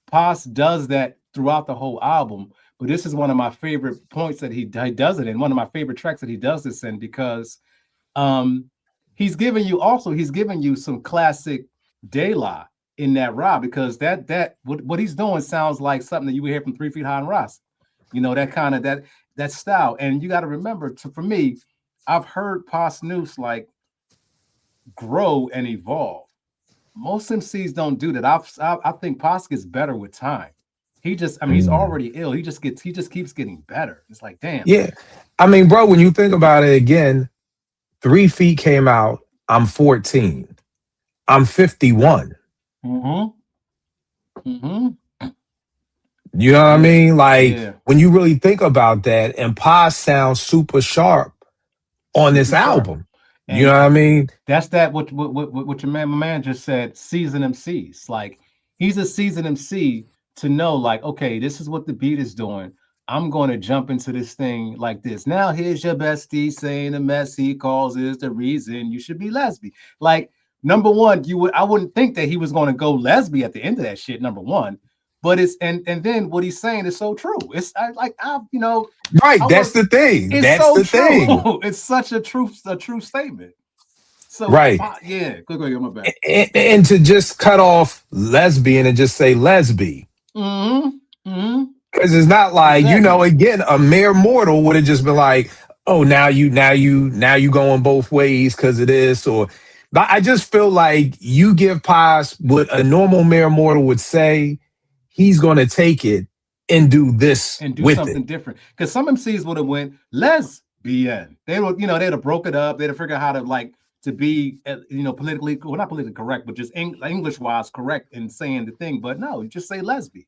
Pos does that throughout the whole album. But this is one of my favorite points that he does it in. One of my favorite tracks that he does this in because he's giving you some classic De La in that ride because that what he's doing sounds like something that you would hear from 3 Feet High and Ross. That kind of that style. And you got to remember, for me, I've heard Pos News like grow and evolve. Most MCs don't do that. I think Pos gets better with time. He just, he's already ill. He just keeps getting better. It's like, damn. Yeah. I mean, bro, when you think about it again, 3 Feet came out. I'm 14. I'm 51. You know what I mean? Like when you really think about that, and Pos sounds super sharp on this album. And you know what I mean? That's what my man just said. Seasoned MCs, like he's a seasoned MC to know, like, okay, this is what the beat is doing. I'm going to jump into this thing like this. Now here's your bestie saying the mess he calls is the reason you should be lesbi. Like number one, I wouldn't think that he was going to go lesbi at the end of that shit. Number one. But it's and then what he's saying is so true. It's right. That's the thing. That's so the thing. It's such a true statement. So Right. yeah, go ahead, my bad. And to just cut off lesbian and just say lesbi. Mm-hmm. Mm-hmm. Because it's not like, Exactly. again, a mere mortal would have just been like, oh, now you going both ways because of this. Or but I just feel like you give Paz what a normal mere mortal would say, he's gonna take it and do this And do with it. something different. Because some MCs would have went lesbian. They would, they'd have broke it up. They'd have figured out how to to be, politically, well, not politically correct, but just English wise correct in saying the thing. But no, you just say lesbian.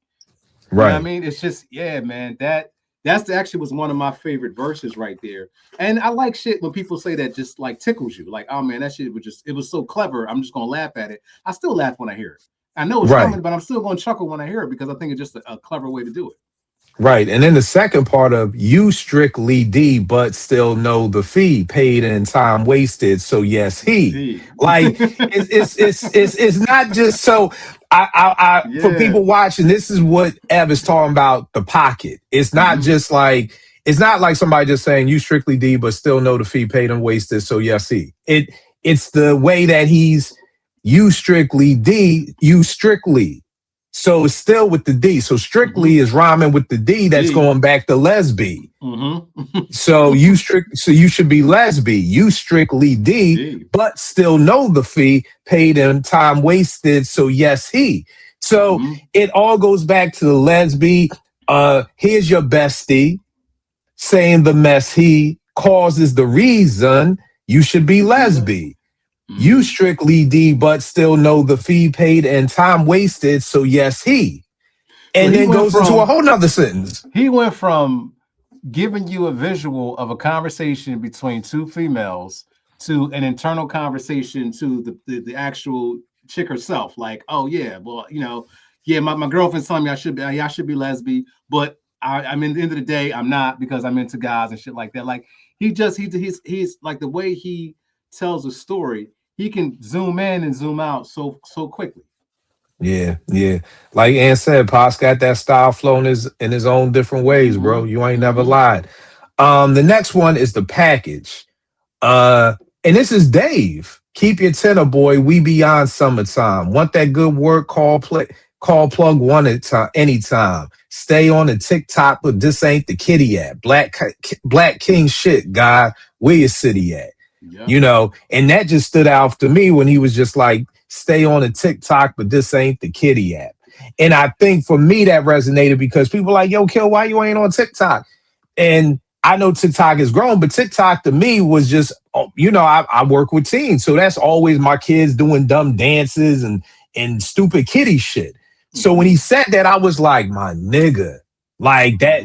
You know what I Right. mean? It's just, yeah, man. Actually was one of my favorite verses right there. And I like shit when people say that just like tickles you. Like, oh man, that shit it was so clever. I'm just gonna laugh at it. I still laugh when I hear it. I know it's Right. coming, but I'm still gonna chuckle when I hear it because I think it's just a clever way to do it. Right. And then the second part of you strictly D, but still know the fee paid and time wasted. So yes, he like it's not just so I for Yeah. people watching, this is what Ev is talking about the pocket. It's not just like it's not like somebody just saying you strictly D, but still know the fee paid and wasted. So yes, he it's the way that he's you strictly D, you strictly. So it's still with the D. So strictly is rhyming with the D that's going back to lesbi. So you should be lesbi. You strictly D, but still know the fee paid and time wasted. So yes, he. So it all goes back to the lesbi. Here's your bestie saying the mess he causes the reason you should be lesbi. You strictly D, but still know the fee paid and time wasted. So yes, he. And So then goes into a whole nother sentence. He went from giving you a visual of a conversation between two females to an internal conversation to the actual chick herself. Like, oh yeah, well, yeah, my girlfriend's telling me I should be lesbian, but I'm in the end of the day, I'm not because I'm into guys and shit like that. Like he's like the way he tells a story, he can zoom in and zoom out so quickly. Yeah, yeah. Like Ann said, Pops got that style flow in his own different ways, bro. You ain't never lied. The next one is the package. And this is Dave. Keep your tenor, boy. We beyond summertime. Want that good work? Call plug one at time anytime. Stay on the TikTok, but this ain't the kitty at. Black King shit, God. Where your city at? Yeah. And that just stood out to me when he was just like, stay on the TikTok, but this ain't the kitty app. And I think for me that resonated because people like, yo, Kill, why you ain't on TikTok? And I know TikTok has grown, but TikTok to me was just, I work with teens. So that's always my kids doing dumb dances and stupid kitty shit. So when he said that, I was like, my nigga, like that,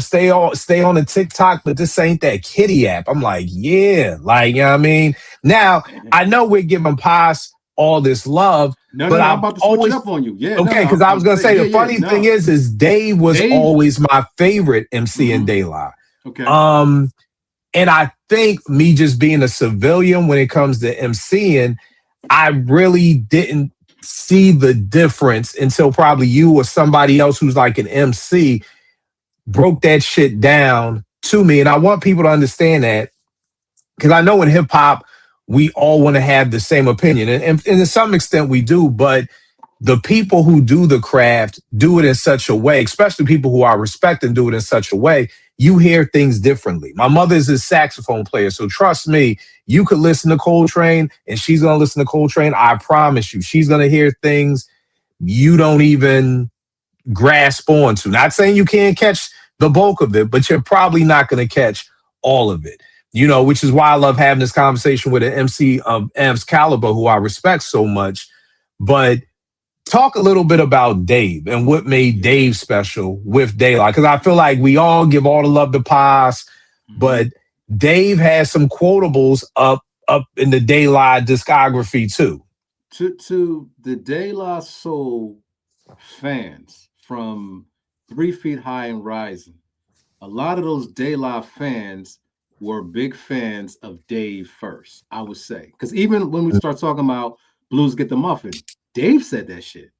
stay on the TikTok, but this ain't that kitty app. I'm like, yeah, like, you know what I mean? Now, I know we're giving Paz all this love, but I'm about to switch it up on you. Yeah. Okay, because I was going to say, the funny thing is Dave was always my favorite MC in De La. Okay. And I think me just being a civilian when it comes to MCing, I really didn't see the difference until probably you or somebody else who's like an MC broke that shit down to me. And I want people to understand that because I know in hip hop, we all want to have the same opinion. And to some extent we do, but the people who do the craft do it in such a way, especially people who I respect and do it in such a way, you hear things differently. My mother's a saxophone player, so trust me, you could listen to Coltrane and she's going to listen to Coltrane. I promise you, she's going to hear things you don't even grasp onto. Not saying you can't catch the bulk of it, but you're probably not going to catch all of it. Which is why I love having this conversation with an MC of Am's caliber who I respect so much. But talk a little bit about Dave and what made Dave special with De La, because I feel like we all give all the love to Paz, but Dave has some quotables up in the De La discography too. To the De La Soul fans from 3 Feet High and Rising, a lot of those De La fans were big fans of Dave first, I would say. Because even when we start talking about Blues Get the Muffin, Dave said that shit.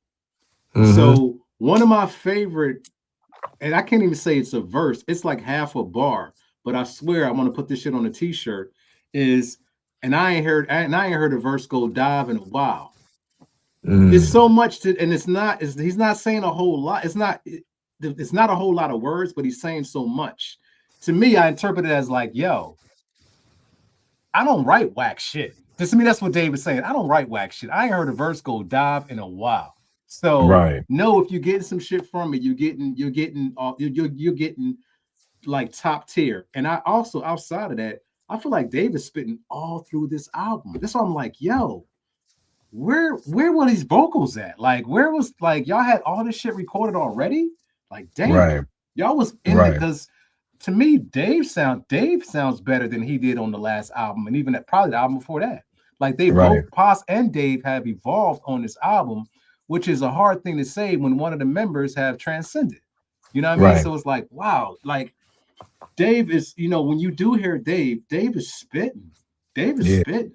So one of my favorite, and I can't even say it's a verse, it's like half a bar, but I swear I want to put this shit on a t-shirt, is and I ain't heard a verse go dive in a while. Mm. It's so much to, and he's not saying a whole lot. It's not a whole lot of words, but he's saying so much. To me, I interpret it as like, yo, I don't write whack shit. To me, that's what Dave is saying. I don't write whack shit. I ain't heard a verse go dive in a while. So Right. no, if you're getting some shit from me, you're getting like top tier. And I also, outside of that, I feel like Dave is spitting all through this album. That's why I'm like, yo, where were these vocals at? Like, where was, like, y'all had all this shit recorded already? Like, damn, Right. y'all was in Right. it, because to me, Dave sounds better than he did on the last album, and even probably the album before that. Like, they Right. both, Pos and Dave, have evolved on this album, which is a hard thing to say when one of the members have transcended. You know what I mean? Right. So it's like, wow, like Dave is, you know, when you do hear Dave is spitting. Dave is Yeah. spitting.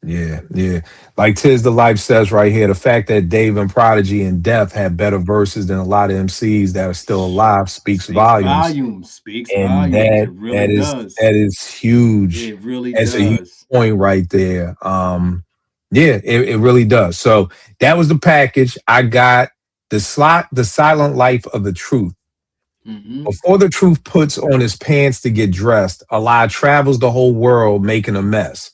Yeah, yeah. Like Tiz the Life says right here, the fact that Dave and Prodigy and Def have better verses than a lot of MCs that are still alive speaks volumes. Speaks And volumes. It really does. that is huge. It really That's a huge does. point right there. Yeah, it really does. So that was the package. I got the Silent Life of the Truth. Mhm. Before the truth puts on his pants to get dressed, a lie travels the whole world making a mess.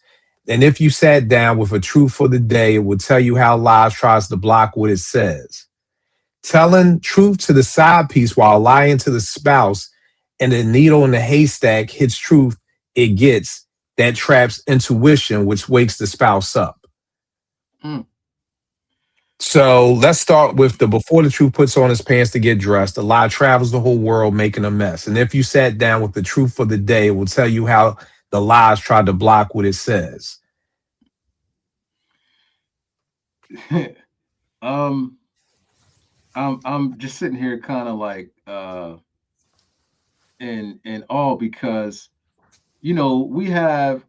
And if you sat down with a truth for the day, it would tell you how lies tries to block what it says. Telling truth to the side piece while lying to the spouse, and the needle in the haystack hits truth it gets, that traps intuition, which wakes the spouse up. Mm. So let's start with the before the truth puts on his pants to get dressed, a lie travels the whole world making a mess. And if you sat down with the truth for the day, it will tell you how the lies tried to block what it says. I'm just sitting here kind of like in awe, because you know we have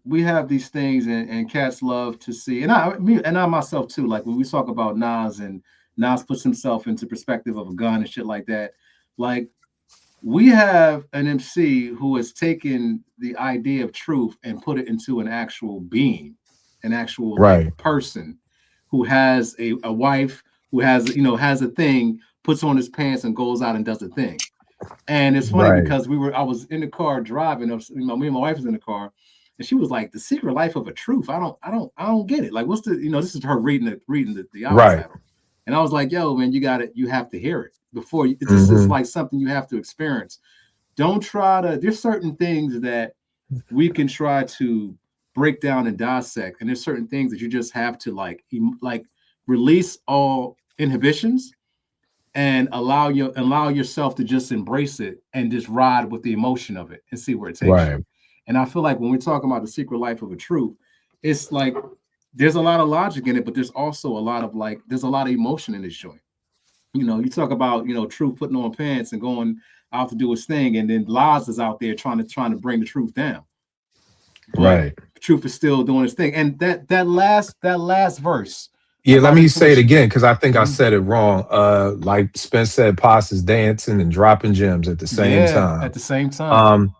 these things, and cats love to see, and I myself too, like when we talk about Nas, and Nas puts himself into perspective of a gun and shit like that, like we have an MC who has taken the idea of truth and put it into an actual being, an actual Right. person who has a wife, who has, you know, has a thing, puts on his pants and goes out and does a thing. And it's funny Right. because I was in the car driving, me and my wife was in the car, and she was like, "The Secret Life of a Truth. I don't get it. Like, what's the, you know, this is her reading the album Right. title." And I was like, "Yo, man, you have to hear it before you, this Mm-hmm. is like something you have to experience. Don't try to, there's certain things that we can try to break down and dissect, and there's certain things that you just have to like release all inhibitions and allow yourself to just embrace it and just ride with the emotion of it and see where it takes Right. you." And I feel like when we're talking about the Secret Life of a Truth, it's like there's a lot of logic in it, but there's also a lot of there's a lot of emotion in this joint. You know, you talk about, you know, Truth putting on pants and going out to do his thing, and then Lies is out there trying to bring the Truth down. But Right. Truth is still doing his thing. And that last verse. Yeah, let about me say it intuition. again because I think I Mhm. said it wrong. Like Spence said, Pos is dancing and dropping gems at the same time. At the same time.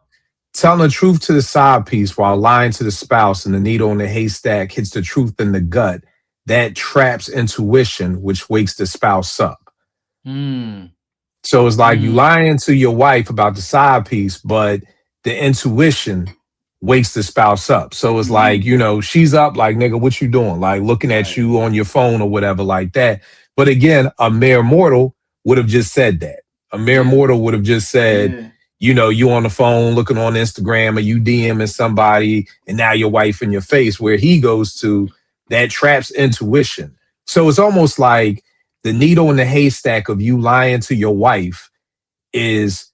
Telling the truth to the side piece while lying to the spouse, and the needle in the haystack hits the truth in the gut. That traps intuition, which wakes the spouse up. Mm. So it's like you lying to your wife about the side piece, but the intuition wakes the spouse up. So it's like, you know, she's up like, nigga, what you doing? Like looking at Right. you on your phone or whatever like that. But again, a mere mortal would have just said that. A mere mortal would have just said, you know, you on the phone looking on Instagram, or you DMing somebody, and now your wife in your face. Where he goes to, that traps intuition. So it's almost like the needle in the haystack of you lying to your wife is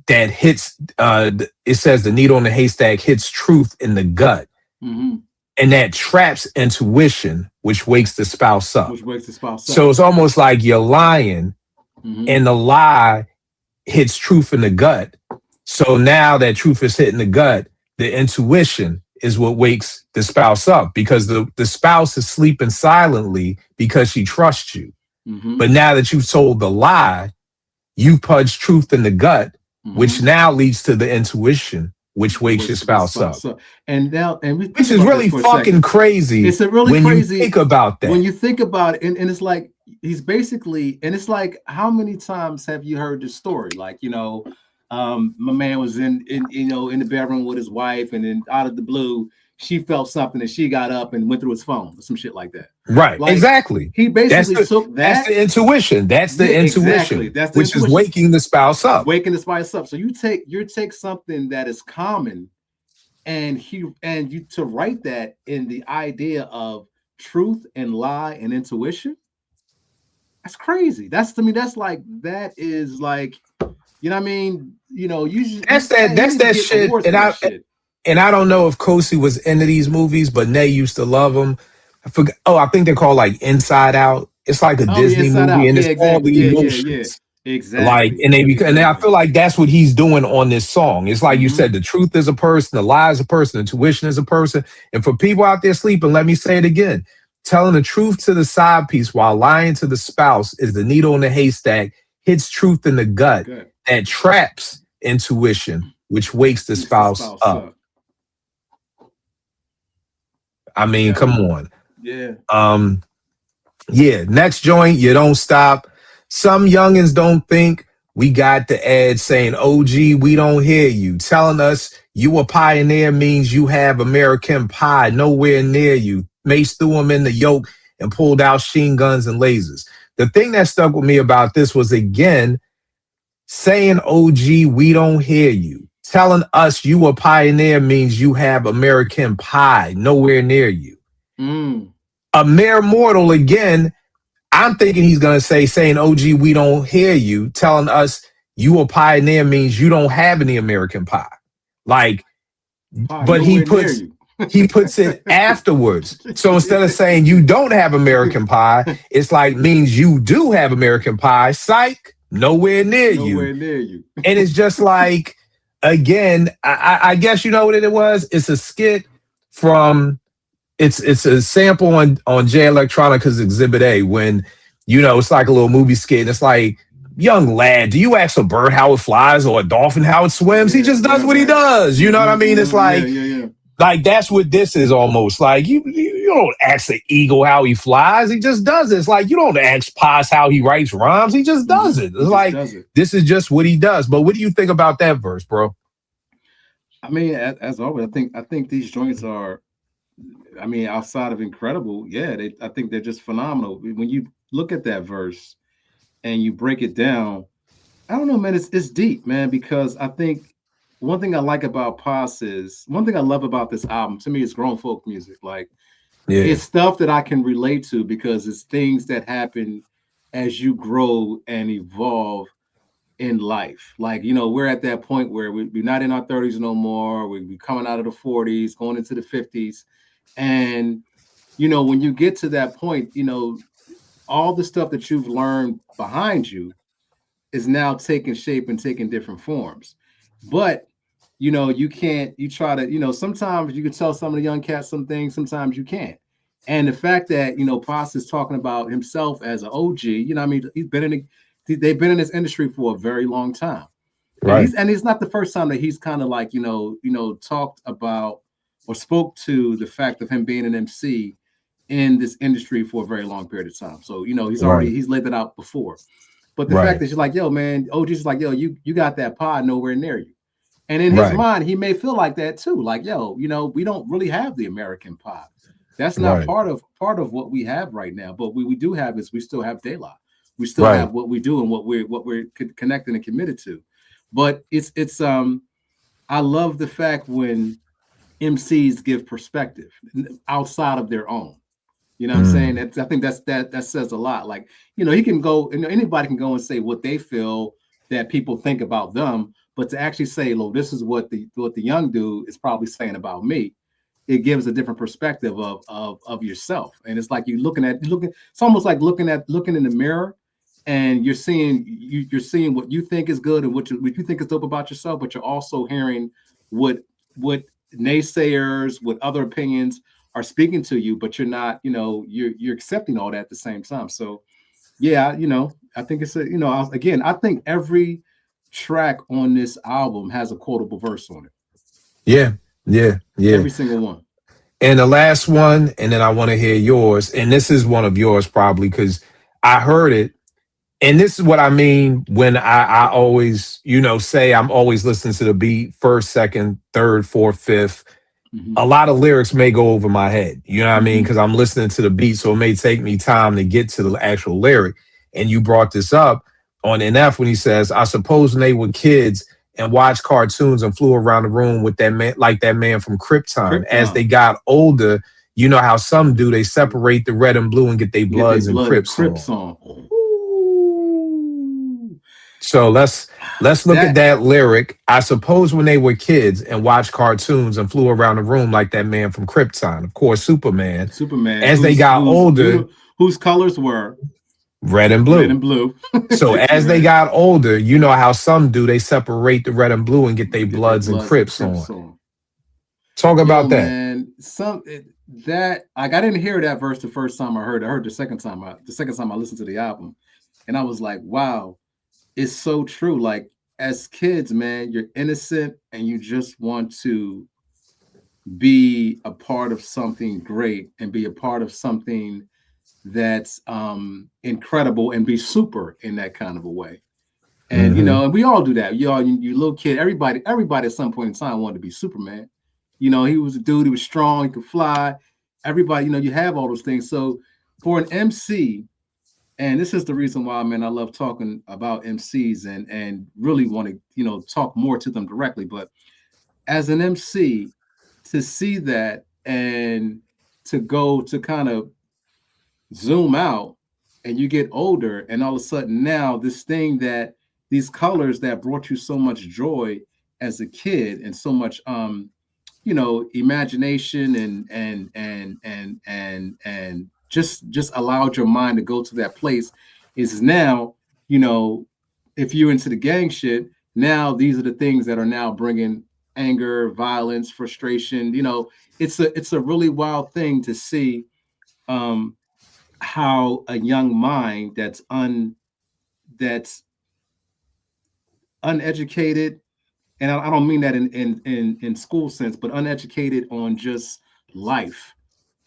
that hits, it says the needle in the haystack hits truth in the gut. Mm-hmm. And that traps intuition, which wakes the spouse up. Which wakes the spouse up. So it's almost like you're lying, and the lie hits truth in the gut. So now that truth is hitting the gut, the intuition is what wakes the spouse up, because the spouse is sleeping silently because she trusts you. But now that you've told the lie, you pudge truth in the gut, which now leads to the intuition, which wakes your spouse up. And now, and we Which is really fucking crazy. It's a really when crazy you think about that. When you think about it, and it's like he's basically, and it's like, how many times have you heard this story? Like, you know, my man was in you know, in the bedroom with his wife, and then out of the blue, she felt something, and she got up and went through his phone or some shit like that. Right, like, exactly. He basically took that. That's the intuition. That's the intuition, exactly. That's the which intuition. Is waking the spouse up. Waking the spouse up. So you take something that is common, and you to write that in the idea of truth and lie and intuition. That's crazy. That's, to me, that's like, that is like, you know what I mean? You know, usually that's that shit. And I don't know if Kosi was into these movies, but Nay used to love them. I forgot. Oh, I think they're called like Inside Out. It's like a Disney movie, and it's all the emotions. Exactly. Like, and I feel like that's what he's doing on this song. It's like you said, the truth is a person, the lie is a person, intuition is a person. And for people out there sleeping, let me say it again. Telling the truth to the side piece while lying to the spouse is the needle in the haystack, hits truth in the gut that traps intuition, which wakes the spouse up. I mean, come on. Yeah. Yeah. Next joint, You Don't Stop. Some youngins don't think we got the ad saying, OG, we don't hear you. Telling us you a pioneer means you have American pie nowhere near you. Mace threw him in the yoke and pulled out machine guns and lasers. The thing that stuck with me about this was, again, saying, OG, we don't hear you. Telling us you a pioneer means you have American pie nowhere near you. A mere mortal, again, I'm thinking he's going to say, saying, OG, we don't hear you. Telling us you a pioneer means you don't have any American pie. Like, but he puts it afterwards. So instead of saying you don't have American pie, it's like means you do have American pie. Psych, nowhere near you. And it's just like, again, I guess you know what it was? It's a skit from, it's a sample on Jay Electronica's Exhibit A, when, you know, it's like a little movie skit. And it's like, young lad, do you ask a bird how it flies or a dolphin how it swims? He just does what he does. You know what I mean? It's like, like that's what this is almost like. You don't ask the eagle how he flies. He just does it. It's like you don't ask Paz how he writes rhymes. He just does it. It's like this is just what he does. But what do you think about that verse, bro? I mean, as always, I think these joints are, I mean, outside of incredible, I think they're just phenomenal. When you look at that verse and you break it down, I don't know, man, it's deep, man, because I think one thing I like about Paz is, one thing I love about this album, to me, it's grown folk music. Like, it's stuff that I can relate to because it's things that happen as you grow and evolve in life. Like, you know, we're at that point where we're not in our 30s no more. We're coming out of the 40s, going into the 50s. And, you know, when you get to that point, you know, all the stuff that you've learned behind you is now taking shape and taking different forms. But, you know, you try to, you know, sometimes you can tell some of the young cats some things, sometimes you can't. And the fact that, you know, Paz is talking about himself as an OG, you know, I mean, they've been in this industry for a very long time. Right. And it's not the first time that he's kind of like, you know, talked about or spoke to the fact of him being an MC in this industry for a very long period of time. So, you know, he's laid that out before. But the fact that you're like, yo, man, OG's like, yo, you got that pie nowhere near you. And in his mind, he may feel like that too. Like, yo, you know, we don't really have the American pie. That's not part of what we have right now. But we do have is we still have De La. We still have what we do and what we're connected and committed to. But it's I love the fact when MCs give perspective outside of their own. You know what I'm saying? I think that says a lot. Like, you know, he can go, and anybody can go and say what they feel that people think about them, but to actually say, look, this is what the young dude is probably saying about me, it gives a different perspective of yourself. And it's like it's almost like looking in the mirror, and you're seeing what you think is good and what you think is dope about yourself, but you're also hearing what naysayers, what other opinions are speaking to you, but you're not, you know, you're accepting all that at the same time. So yeah, you know, I think it's I think every track on this album has a quotable verse on it. Yeah, yeah, yeah. Every single one. And the last one, and then I want to hear yours. And this is one of yours probably because I heard it. And this is what I mean when I always, say I'm always listening to the beat first, second, third, fourth, fifth. Mm-hmm. A lot of lyrics may go over my head. You know what I mean? Mm-hmm. Because I'm listening to the beat. So it may take me time to get to the actual lyric. And you brought this up on NF when he says, I suppose when they were kids and watched cartoons and flew around the room with that man, like that man from Krypton. As they Krypton. got older, you know how some do, they separate the red and blue and get their Get their Bloods and blood and Crips Crips on. on. Ooh. So let's look at that lyric. I suppose when they were kids and watched cartoons and flew around the room like that man from Krypton, of course, Superman. Superman. As they got older, whose colors were red and blue. Red and blue. So as they got older, you know how some do, they separate the red and blue and get their Bloods and Crips on. Talk about that. Man, that I didn't hear that verse the first time I heard it. I heard the second time I listened to the album, and I was like, wow, it's so true. Like as kids, man, you're innocent and you just want to be a part of something great and be a part of something that's incredible and be super in that kind of a way. And and we all do that. You little kid, everybody at some point in time wanted to be Superman. He was a dude, he was strong, he could fly. Everybody, you have all those things. So for an MC, and this is the reason why, man, I love talking about MCs and really want to, talk more to them directly. But as an MC, to see that and to go to kind of zoom out and you get older and all of a sudden now these colors that brought you so much joy as a kid and so much imagination and just allowed your mind to go to that place is now, if you're into the gang shit, now these are the things that are now bringing anger, violence, frustration. It's a really wild thing to see how a young mind that's uneducated, and I don't mean that in school sense, but uneducated on just life.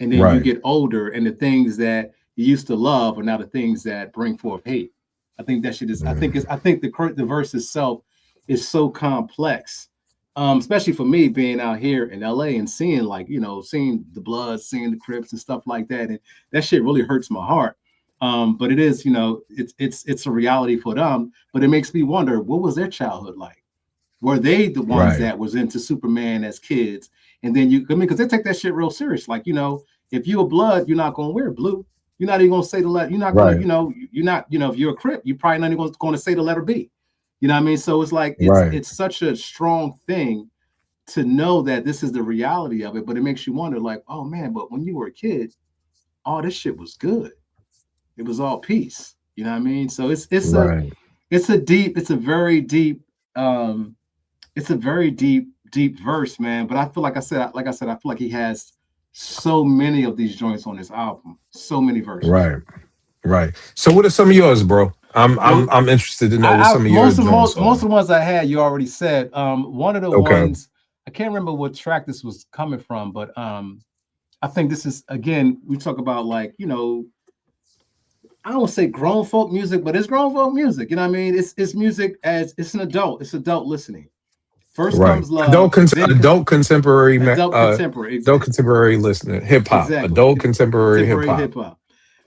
And then you get older and the things that you used to love are now the things that bring forth hate. I think that shit is, I think the verse itself is so complex. Especially for me being out here in LA and seeing seeing the Bloods, seeing the Crips and stuff like that. And that shit really hurts my heart. But it is, it's a reality for them, but it makes me wonder, what was their childhood like? Were they the ones that was into Superman as kids? And then because they take that shit real serious. Like, if you're a Blood, you're not going to wear blue. You're not even going to say the letter. You're not going to, you're not, if you're a Crip, you're probably not even going to say the letter B. You know what I mean? So it's like, it's such a strong thing to know that this is the reality of it, but it makes you wonder like, oh man, but when you were a kid, all this shit was good. It was all peace. You know what I mean? So it's a very deep verse, man. But I feel like I said, I feel like he has so many of these joints on his album, so many verses. Right. So what are some of yours, bro? I'm interested to know what some of yours. Most of the ones I had, you already said. One of the ones, I can't remember what track this was coming from, but I think this is, again, we talk about like, I don't want to say grown folk music, but it's grown folk music. You know what I mean? It's music as it's adult listening. First comes love. Adult contemporary listening. Hip hop. Exactly. Adult contemporary hip hop.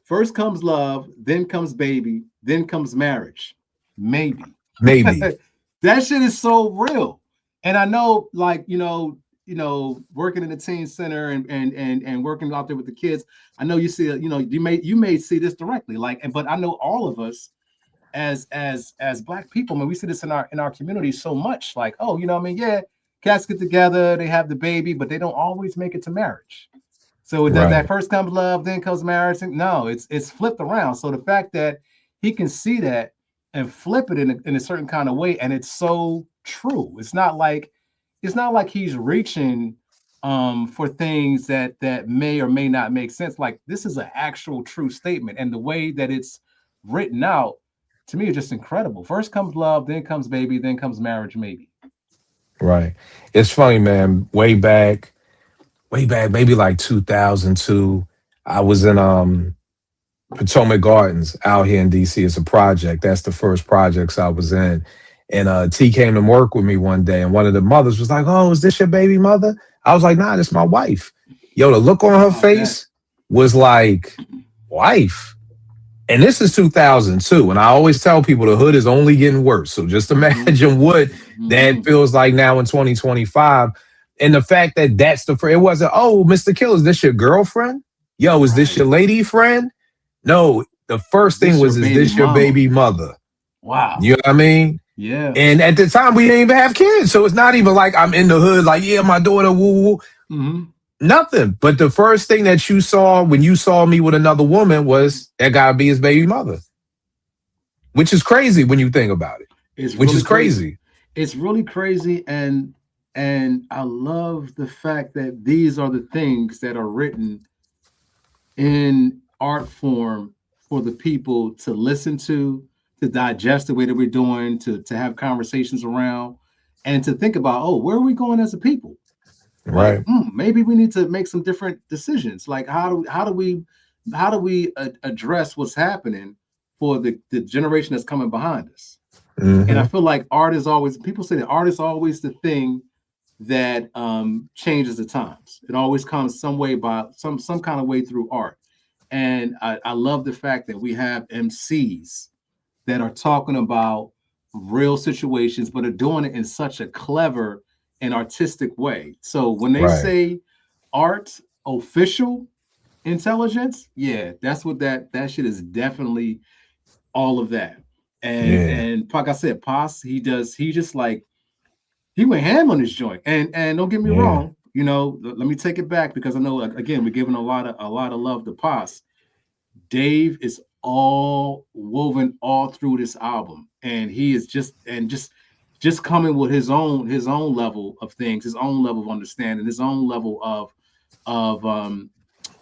First comes love, then comes baby, then comes marriage. Maybe. That shit is so real. And I know, like, working in the teen center and working out there with the kids, I know you see, you may see this directly. But I know all of us as Black people, man, we see this in our community so much. Like, oh, yeah, cats get together, they have the baby, but they don't always make it to marriage. So that first comes love, then comes marriage. No, it's flipped around. So the fact that he can see that and flip it in a certain kind of way, and it's so true. It's not like he's reaching for things that may or may not make sense. Like, this is an actual true statement, and the way that it's written out, to me, is just incredible. First comes love, then comes baby, then comes marriage, maybe. Right. It's funny, man. Way back, maybe like 2002. I was in Potomac Gardens out here in DC. It's a project. That's the first projects I was in. And T came to work with me one day, and one of the mothers was like, "Oh, is this your baby mother?" I was like, "Nah, this my wife." Yo, the look on her Oh, that. face was like, "Wife." And this is 2002. And I always tell people the hood is only getting worse. So just Mm-hmm. imagine what that Mm-hmm. feels like now in 2025. And the fact that that's it wasn't, "Oh, Mr. Kill, is this your girlfriend? Yo, is this Right. your lady friend?" No, the Is first thing this your was, "Is baby this your mama? baby mother?" Wow. You know what I mean? Yeah. And at the time, we didn't even have kids. So it's not even like I'm in the hood, like, "Yeah, my daughter, woo woo." Mm-hmm. Nothing. But the first thing that you saw when you saw me with another woman was that gotta be his baby mother, which is crazy when you think about it, It's which really is crazy. crazy. It's really crazy, and I love the fact that these are the things that are written in art form for the people to listen to digest the way that we're doing, to have conversations around, and to think about, oh, where are we going as a people? Like, Right. maybe we need to make some different decisions. Like, how do we address what's happening for the generation that's coming behind us? And I Hmm. feel like art is always, people say that art is always the thing that changes the times. It always comes some way, by some kind of way, through art. And I love the fact that we have MCs that are talking about real situations, but are doing it in such a clever and artistic way. So when they Right. say art official intelligence, yeah, that's what that shit is, definitely all of that. Yeah. And like I said, Pos, he just like, he went ham on this joint. And don't get me Yeah. wrong, let me take it back, because I know, again, we're giving a lot of love to Pos. Dave is all woven all through this album, and he is just coming with his own level of things, his own level of understanding, his own level of um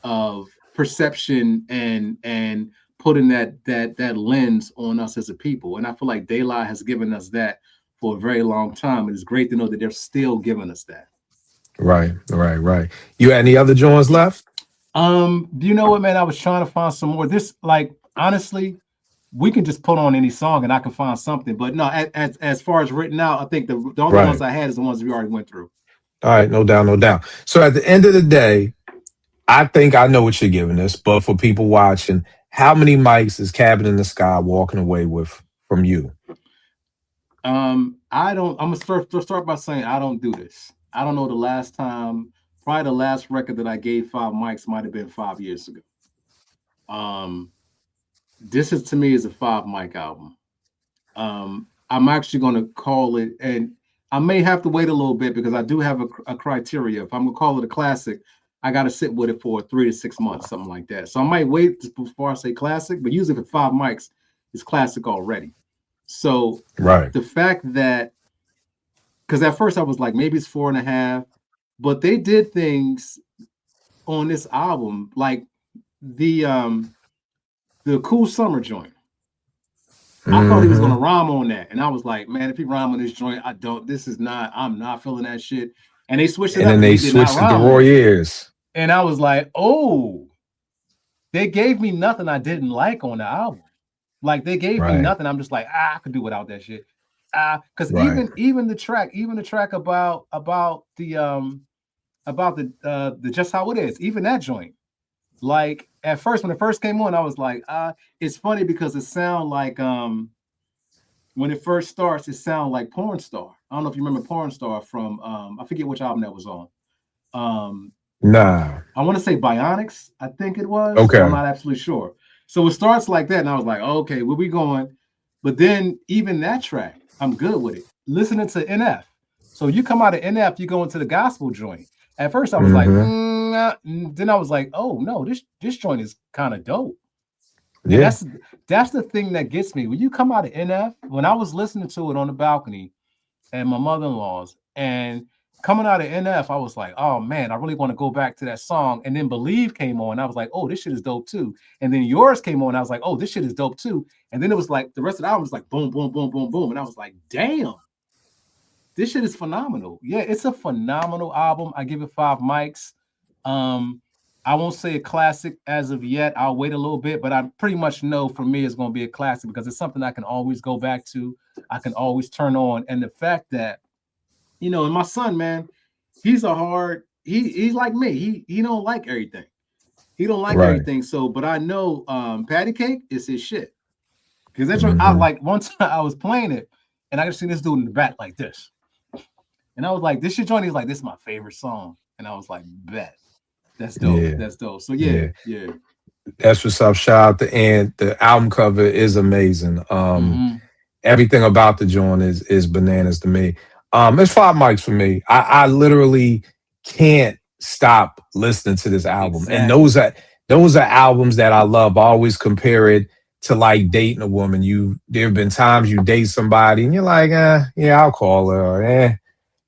of perception, and putting that lens on us as a people. And I feel like De La has given us that for a very long time, and it's great to know that they're still giving us that. Right. Right. Right. You had any other joints left? Do you know what, man? I was trying to find some more. This, like, honestly, we can just put on any song and I can find something. But no, as far as written out, I think the only ones Right. I had is the ones we already went through. All right. No doubt. No doubt. So at the end of the day, I think I know what you're giving us, but for people watching, how many mics is Cabin in the Sky walking away with from you? I don't. I'm gonna start by saying I don't do this. I don't know the last time. Probably the last record that I gave 5 mics might have been 5 years ago. Um, this is, to me, is a 5 mic album. I'm actually going to call it, and I may have to wait a little bit because I do have a criteria. If I'm going to call it a classic, I got to sit with it for 3 to 6 months, something like that. So I might wait before I say classic, but usually for 5 mics, it's classic already. So Right. the fact that, because at first I was like, maybe it's 4.5, but they did things on this album, like the Cool Summer joint. I thought he was gonna Hmm. rhyme on that, and I was like, man, if he rhyme on this joint, I don't. This is not. I'm not feeling that shit. And they switched it And up, then and they he did not switched it to rhyme Roy on it. Ayers. And I was like, oh, they gave me nothing I didn't like on the album. Like, they gave me Right. nothing. I'm just like, I could do without that shit. Because Right. even the track about the just how it is, even that joint. Like, at first, when it first came on, I was like, it's funny because it sound like when it first starts, it sounds like Porn Star. I don't know if you remember Porn Star from I forget which album that was on. Um, Nah. I want to say Bionics, I think it was, but I'm Okay. not absolutely sure. So it starts like that, and I was like, okay, where we going? But then even that track, I'm good with it. Listening to NF. So you come out of NF, you go into the gospel joint. At first, I was like, Hmm. then I was like, oh no, this joint is kind of dope. And Yeah. that's the thing that gets me. When you come out of NF, when I was listening to it on the balcony at my mother-in-law's, and coming out of NF, I was like, oh man, I really want to go back to that song. And then Believe came on. I was like, oh, this shit is dope too. And then Yours came on. I was like, oh, this shit is dope too. And then it was like the rest of the album was like boom, boom, boom, boom, boom. And I was like, damn, this shit is phenomenal. Yeah, it's a phenomenal album. I give it 5 mics. I won't say a classic as of yet. I'll wait a little bit, but I pretty much know for me it's going to be a classic because it's something I can always go back to. I can always turn on. And the fact that, you know, and my son, man, he's he's like me. He don't like everything. He don't like everything. So, but I know Patty Cake is his shit. Because that's what I like. One time I was playing it and I just seen this dude in the back like this. And I was like, this shit, Johnny. He's like, this is my favorite song. And I was like, bet. That's dope. Yeah. That's dope. So yeah. That's what's up. Shout out to Ant. The album cover is amazing. Everything about the joint is bananas to me. It's 5 mics for me. I literally can't stop listening to this album. Exactly. And those are albums that I love. I always compare it to like dating a woman. There have been times you date somebody and you're like, yeah, I'll call her. Or,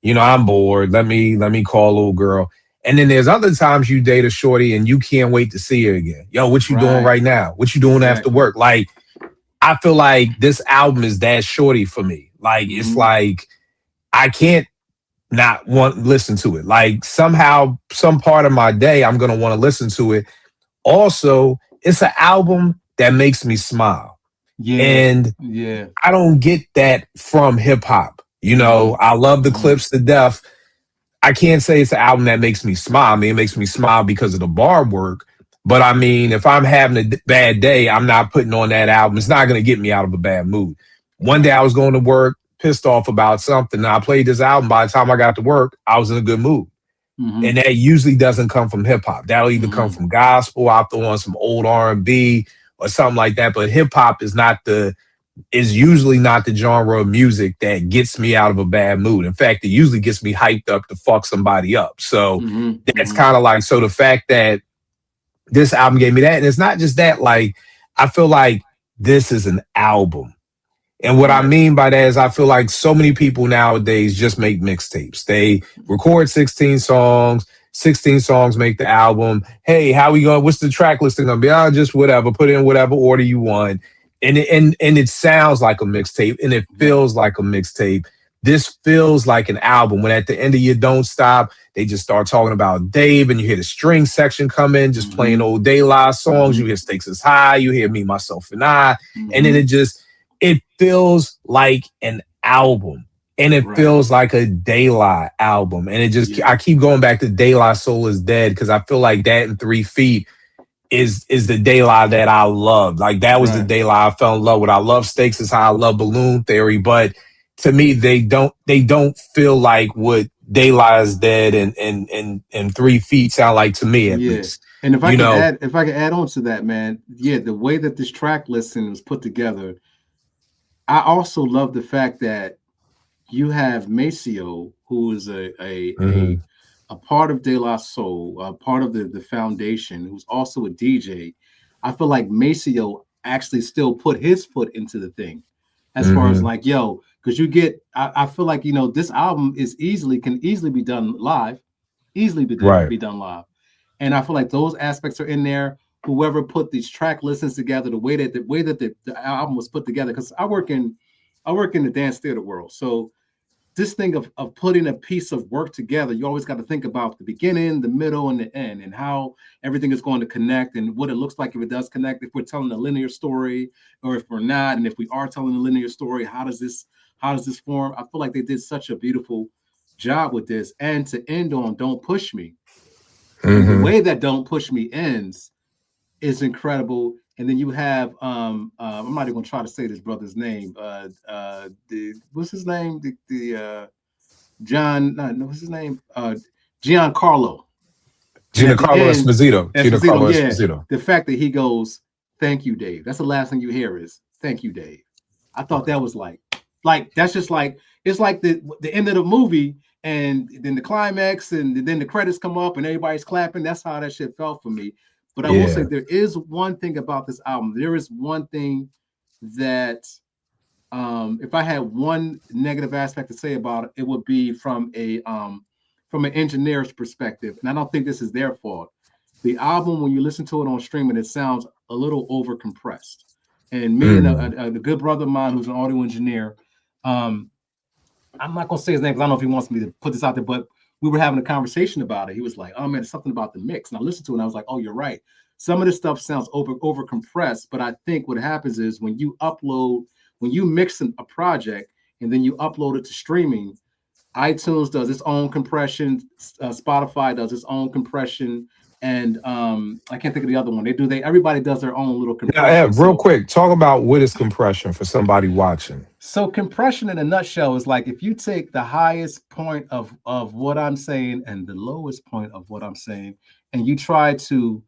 you know, I'm bored. Let me call old girl. And then there's other times you date a shorty and you can't wait to see her again. Yo, what you doing right now? What you doing after work? Like, I feel like this album is that shorty for me. Like, it's like, I can't not want to listen to it. Like, somehow, some part of my day, I'm going to want to listen to it. Also, it's an album that makes me smile. Yeah. And I don't get that from hip hop. You know, I love the clips to death. I can't say it's an album that makes me smile. I mean, it makes me smile because of the bar work. But I mean, if I'm having a bad day, I'm not putting on that album. It's not going to get me out of a bad mood. One day I was going to work, pissed off about something. And I played this album. By the time I got to work, I was in a good mood. And that usually doesn't come from hip hop. That'll either come from gospel, I'll throw on some old R&B or something like that. But hip hop is usually not the genre of music that gets me out of a bad mood. In fact, it usually gets me hyped up to fuck somebody up. So that's kind of like, so the fact that this album gave me that, and it's not just that, like, I feel like this is an album. And what I mean by that is I feel like so many people nowadays just make mixtapes. They record 16 songs make the album. Hey, what's the track listing gonna be? Just whatever, put in whatever order you want. And it sounds like a mixtape and it feels like a mixtape. This feels like an album. When at the end of your Don't Stop, they just start talking about Dave and you hear the string section come in, just playing old De La songs. You hear Stakes is High, you hear Me, Myself and I. And then it feels like an album. And it feels like a De La album. And I keep going back to De La Soul is Dead because I feel like that in 3 Feet is the De La that I loved. Like, that was the De La I fell in love with. I love Stakes is High, I love Balloon Theory, but to me, they don't feel like what De La is Dead and 3 Feet sound like to me, at least. And if I can add on to that, man, the way that this track listing was put together, I also love the fact that you have Maceo, who is a part of De La Soul, a part of the foundation, who's also a DJ. I feel like Maceo actually still put his foot into the thing, as far as like, yo, because I feel like, you know, this album can easily be done live, be done live, and I feel like those aspects are in there. Whoever put these track listings together, the way that the album was put together, because I work in the dance theater world, so this thing of putting a piece of work together, you always got to think about the beginning, the middle, and the end, and how everything is going to connect, and what it looks like if it does connect, if we're telling a linear story, or if we're not, and if we are telling a linear story, how does this form? I feel like they did such a beautiful job with this. And to end on Don't Push Me, the way that Don't Push Me ends is incredible. And then you have I'm not even gonna try to say this brother's name. What's his name? What's his name? Giancarlo. Giancarlo Esposito. Giancarlo Esposito. The fact that he goes, "Thank you, Dave." That's the last thing you hear is "Thank you, Dave." I thought that was like that's just like, it's like the end of the movie, and then the climax, and then the credits come up and everybody's clapping. That's how that shit felt for me. But I will say there is one thing about this album. There is one thing that if I had one negative aspect to say about it, it would be from an engineer's perspective. And I don't think this is their fault. The album, when you listen to it on streaming, it sounds a little over compressed. And me and a good brother of mine who's an audio engineer, I'm not gonna say his name because I don't know if he wants me to put this out there, but we were having a conversation about it. He was like, "Oh man, it's something about the mix," and I listened to it and I was like, "Oh, you're right. Some of this stuff sounds over compressed, but I think what happens is when you mix a project and then you upload it to streaming, iTunes does its own compression, Spotify does its own compression, and I can't think of the other one. Everybody does their own little Now, Ed, compression. real quick, talk about what is compression for somebody watching. So compression in a nutshell is like if you take the highest point of what I'm saying and the lowest point of what I'm saying, and you try to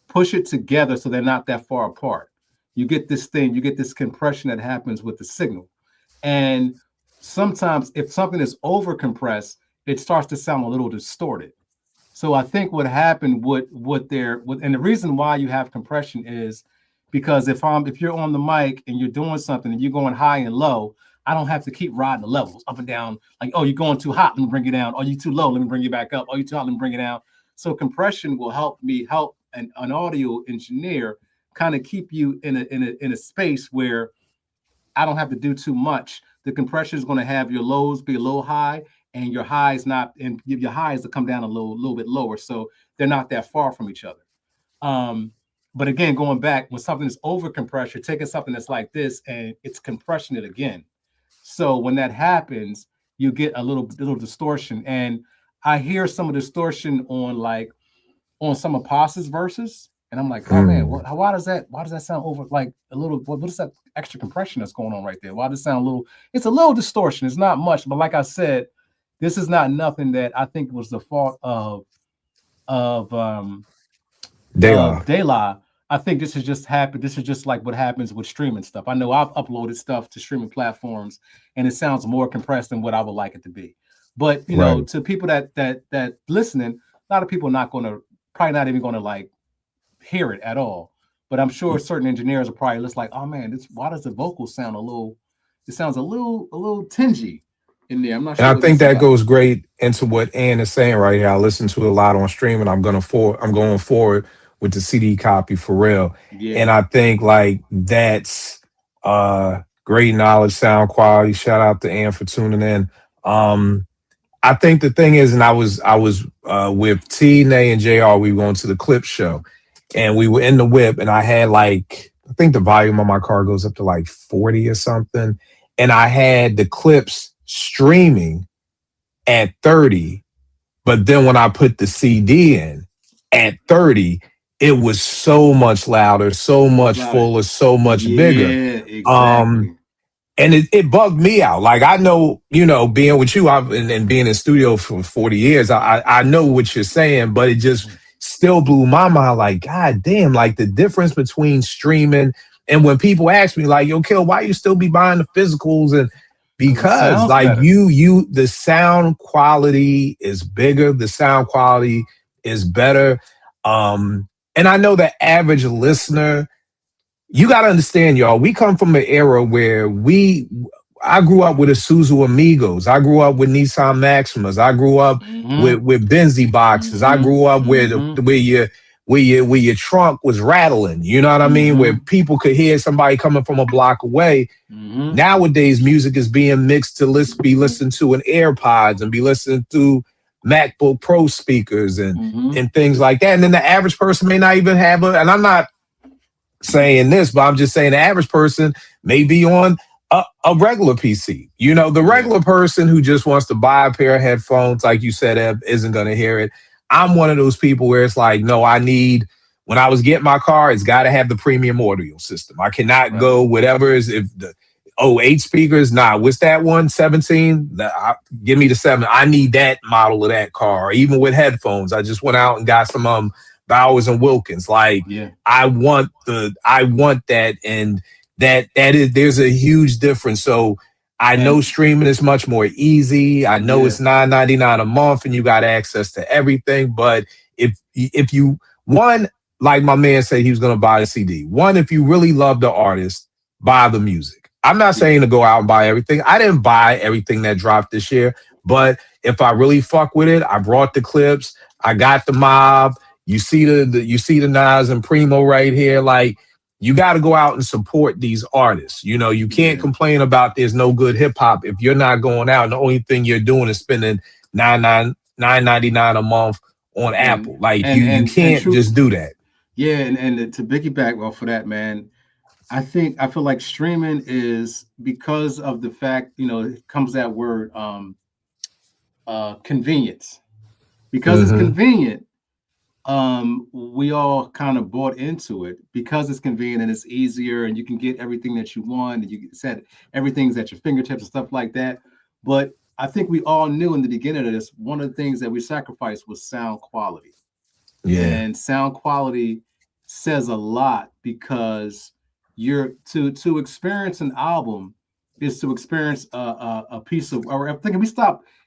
push it together so they're not that far apart, you get this compression that happens with the signal. And sometimes if something is over compressed, it starts to sound a little distorted. So I think what happened, and the reason why you have compression is because if you're on the mic and you're doing something and you're going high and low, I don't have to keep riding the levels up and down. Like, oh, you're going too hot, let me bring you down. Oh, you too low, let me bring you back up. Oh, you too hot, let me bring you down. So compression will help an audio engineer kind of keep you in a space where I don't have to do too much. The compression is going to have your lows be a little high and your highs to come down a little bit lower. So they're not that far from each other. But again, going back, when something is over compressed, you're taking something that's like this and it's compressing it again. So when that happens, you get a little distortion. And I hear some of the distortion on some of Passa's verses. And I'm like, oh man, why does that sound over like a little? What is that extra compression that's going on right there? Why does it sound a little? It's a little distortion. It's not much, but like I said, this is not nothing that I think was the fault of De La. I think this has just happened. This is just like what happens with streaming stuff. I know I've uploaded stuff to streaming platforms, and it sounds more compressed than what I would like it to be. But you know, to people that listening, a lot of people are probably not even going to like hear it at all. But I'm sure certain engineers are probably just like, oh man, why does the vocal sound it sounds a little tingy in there. I'm not sure. And I think that goes great into what Ann is saying right here. I listen to it a lot on streaming. I'm going forward with the CD copy for real. Yeah. And I think like that's great knowledge, sound quality. Shout out to Ann for tuning in. I think the thing is, and I was with T, Nay, and JR, we were going to the Clip show. And we were in the whip, and I had I think the volume on my car goes up to like 40 or something. And I had the clips streaming at 30. But then when I put the CD in at 30, it was so much louder, so much fuller, so much bigger. Exactly. And it bugged me out. Like, I know, being with you and being in studio for 40 years, I know what you're saying, but it just still blew my mind. Like, God damn, like the difference between streaming and when people ask me like, yo, Kill, why you still be buying the physicals? And because like better. The sound quality is bigger. The sound quality is better. And I know the average listener, you got to understand, y'all, we come from an era where I grew up with Isuzu Amigos. I grew up with Nissan Maximas. I grew up with Benzie boxes. I grew up where your trunk was rattling. You know what I mean? Where people could hear somebody coming from a block away. Nowadays, music is being mixed to be listened to in AirPods and be listened to MacBook Pro speakers and things like that. And then the average person may not even have and I'm not saying this, but I'm just saying the average person may be on a regular PC. The regular person who just wants to buy a pair of headphones, like you said, Eb, isn't going to hear it. I'm one of those people where it's like, no, when I was getting my car, it's got to have the premium audio system. I cannot go whatever is, if the 8 speakers, what's that one, 17? Give me the 7. I need that model of that car. Even with headphones, I just went out and got some Bowers and Wilkins. Like, I want that, and there's a huge difference. So I know streaming is much more easy. I know it's $9.99 a month and you got access to everything. But if you like my man said, he was going to buy a CD. If you really love the artist, buy the music. I'm not saying to go out and buy everything. I didn't buy everything that dropped this year, but if I really fuck with it, I brought the clips. I got the Mob. You see the Nas and Primo right here. Like, you got to go out and support these artists. You know, you can't complain about there's no good hip hop if you're not going out and the only thing you're doing is spending $9.99 a month on Apple. Like you can't just do that. Yeah, and to piggyback off of that, man, I feel like streaming is, because of the fact, you know, it comes that word convenience. Because it's convenient, we all kind of bought into it because it's convenient and it's easier and you can get everything that you want and you said everything's at your fingertips and stuff like that. But I think we all knew in the beginning of this, one of the things that we sacrificed was sound quality. Yeah. And sound quality says a lot, because you're to experience an album is to experience a piece of, or I think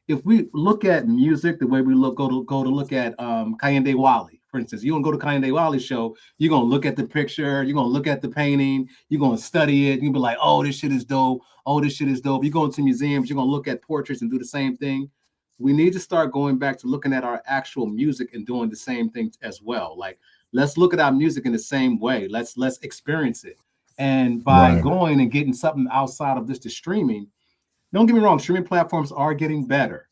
if we look at music the way we go to look at Kayinde Wally, for instance, you're gonna go to Kayinde Wally's show, you're gonna look at the picture, you're gonna look at the painting, you're gonna study it, you'll be like, oh, this shit is dope, oh, this shit is dope. You go into museums, you're gonna look at portraits and do the same thing. We need to start going back to looking at our actual music and doing the same thing as well. Like, let's look at our music in the same way. Let's experience it. And by going and getting something outside of just the streaming, don't get me wrong, streaming platforms are getting better.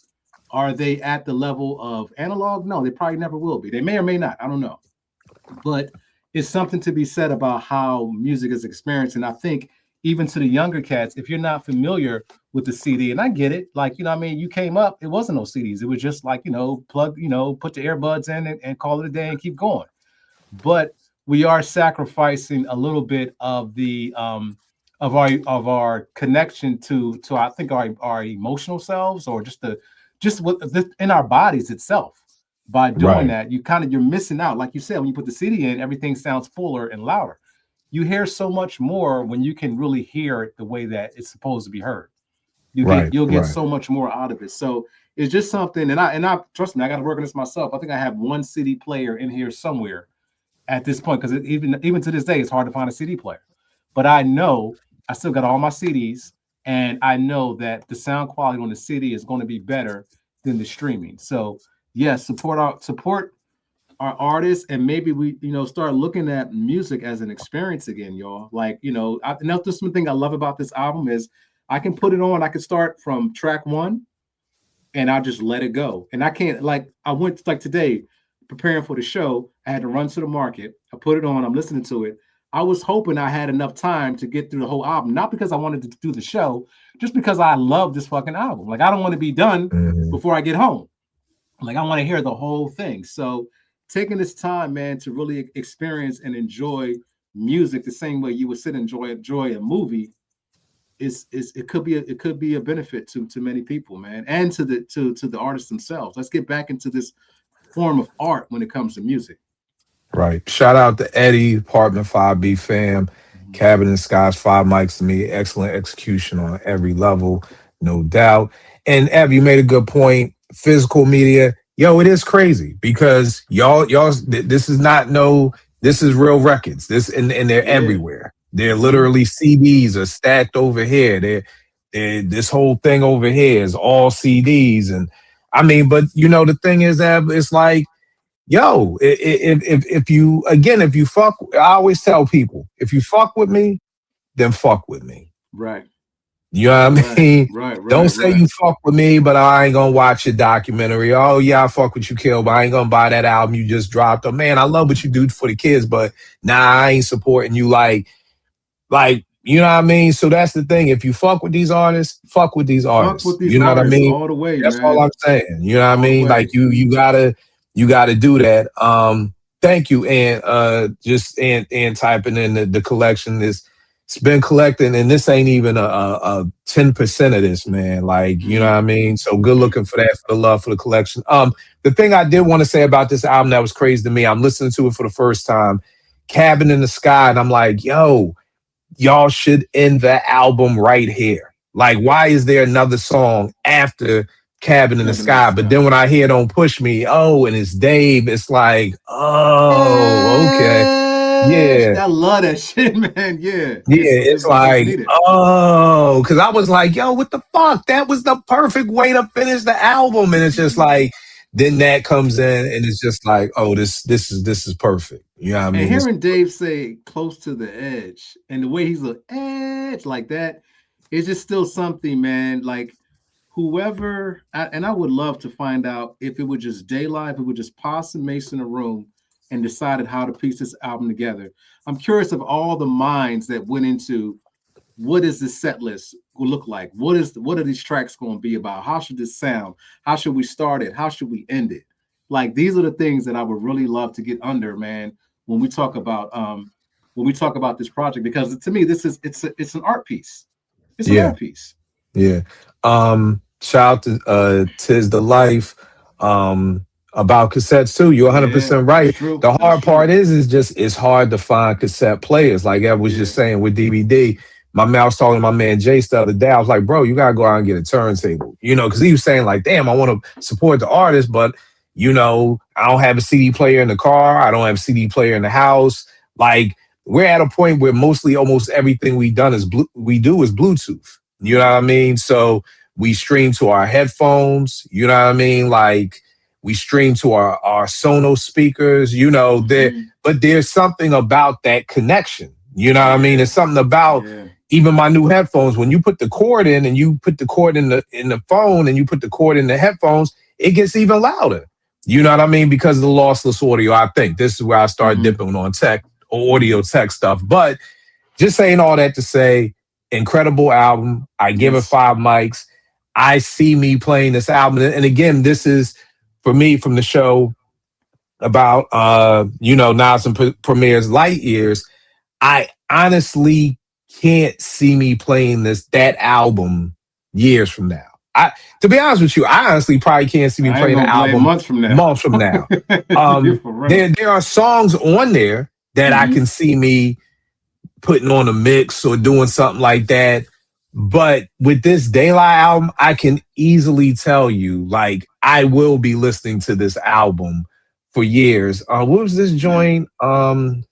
Are they at the level of analog? No, they probably never will be. They may or may not. I don't know. But it's something to be said about how music is experienced. And I think even to the younger cats, if you're not familiar with the CD, and I get it, like, you know what I mean? You came up, it wasn't no CDs. It was just like, you know, plug, you know, put the earbuds in and call it a day and keep going. But we are sacrificing a little bit of the of our connection to I think our emotional selves, or just in our bodies itself. By doing that, you're missing out. Like you said, when you put the CD in, everything sounds fuller and louder. You hear so much more when you can really hear it the way that it's supposed to be heard. You'll get so much more out of it. So it's just something, and I trust me, I got to work on this myself. I think I have one CD player in here somewhere at this point, because even to this day, it's hard to find a CD player. But I know I still got all my CDs, and I know that the sound quality on the CD is going to be better than the streaming. So yes, support our artists, and maybe we, you know, start looking at music as an experience again, y'all. Like, you know, that's one thing I love about this album is I can put it on. I can start from track 1, and I'll just let it go. And I can't, like, I went, like today, preparing for the show, I had to run to the market. I put it on. I'm listening to it. I was hoping I had enough time to get through the whole album, not because I wanted to do the show, just because I love this fucking album. Like, I don't want to be done before I get home. Like, I want to hear the whole thing. So taking this time, man, to really experience and enjoy music the same way you would sit and enjoy a movie it could be a benefit to many people, man, and to the artists themselves. Let's get back into this form of art when it comes to music. Right. Shout out to Eddie, Apartment 5B fam, Cabin in the Skies, 5 mics to me. Excellent execution on every level, no doubt. And Ev, you made a good point. Physical media, yo, it is crazy because y'all, this is real records. And they're everywhere. They're literally CDs are stacked over here. They're this whole thing over here is all CDs. And I mean, but you know, the thing is that it's like, yo, if you fuck, I always tell people, if you fuck with me, then fuck with me. Right. You know what I mean? Right. Don't say you fuck with me, but I ain't gonna watch your documentary. Oh yeah, I fuck with you, Kill, but I ain't gonna buy that album you just dropped. Oh man, I love what you do for the kids, but nah, I ain't supporting you. Like, you know what I mean? So that's the thing. If you fuck with these artists, fuck with these artists. You know what I mean? All the way, that's all I'm saying. You know what I mean? Like you gotta do that. Thank you, and just and typing in the collection is. It's been collecting, and this ain't even a 10% of this, man. Like, you know what I mean? So good looking for that, for the love for the collection. The thing I did want to say about this album that was crazy to me, I'm listening to it for the first time, Cabin in the Sky, and I'm like, yo, y'all should end the album right here. Like, why is there another song after Cabin in the Sky? But then when I hear Don't Push Me, and it's Dave, it's like, oh, okay. Yeah, I love that shit, man. Yeah, it's like, because I was like, yo, what the fuck? That was the perfect way to finish the album, and it's just like, then that comes in, and it's just like, oh, this is perfect. You know what I And mean? hearing Dave say close to the edge and the way he's an edge like that, it's just still something, man. Like whoever, and I would love to find out if it was just Daylight, if it was just Possum Mason in a room and decided how to piece this album together. I'm curious of all the minds that went into what is this set list will look like? What are these tracks going to be about? How should this sound? How should we start it? How should we end it? Like these are the things that I would really love to get under, man, when we talk about this project, because to me this is it's an art piece. It's an Yeah, art piece. yeah. Shout out to Tis the Life. About cassettes too. You're Yeah, 100% that's right. true. The That's hard part true. is just it's hard to find cassette players. Like I was Yeah. just saying with DVD. My man I was talking to my man Jace the other day. I was like, bro, you gotta go out and get a turntable. You know, because he was saying like, damn, I want to support the artist, but you know, I don't have a CD player in the car. I don't have a CD player in the house. Like we're at a point where mostly almost everything we do is Bluetooth. You know what I mean? So we stream to our headphones. You know what I mean? Like we stream to our Sonos speakers. You know, but there's something about that connection. You know what I mean? There's something about even my new headphones. When you put the cord in and you put the cord in the phone and you put the cord in the headphones, it gets even louder. You know what I mean? Because of the lossless audio. I think this is where I start dipping on tech or audio tech stuff. But just saying all that to say, incredible album. I give it 5 mics. I see me playing this album. And again, this is for me from the show about Nas and Premier's Light Years. I honestly can't see me playing that album years from now. To be honest with you, I honestly probably can't see me playing the album months from now. Months from now. There are songs on there that I can see me putting on a mix or doing something like that. But with this Daylight album, I can easily tell you, like, I will be listening to this album for years. What was this joint? Even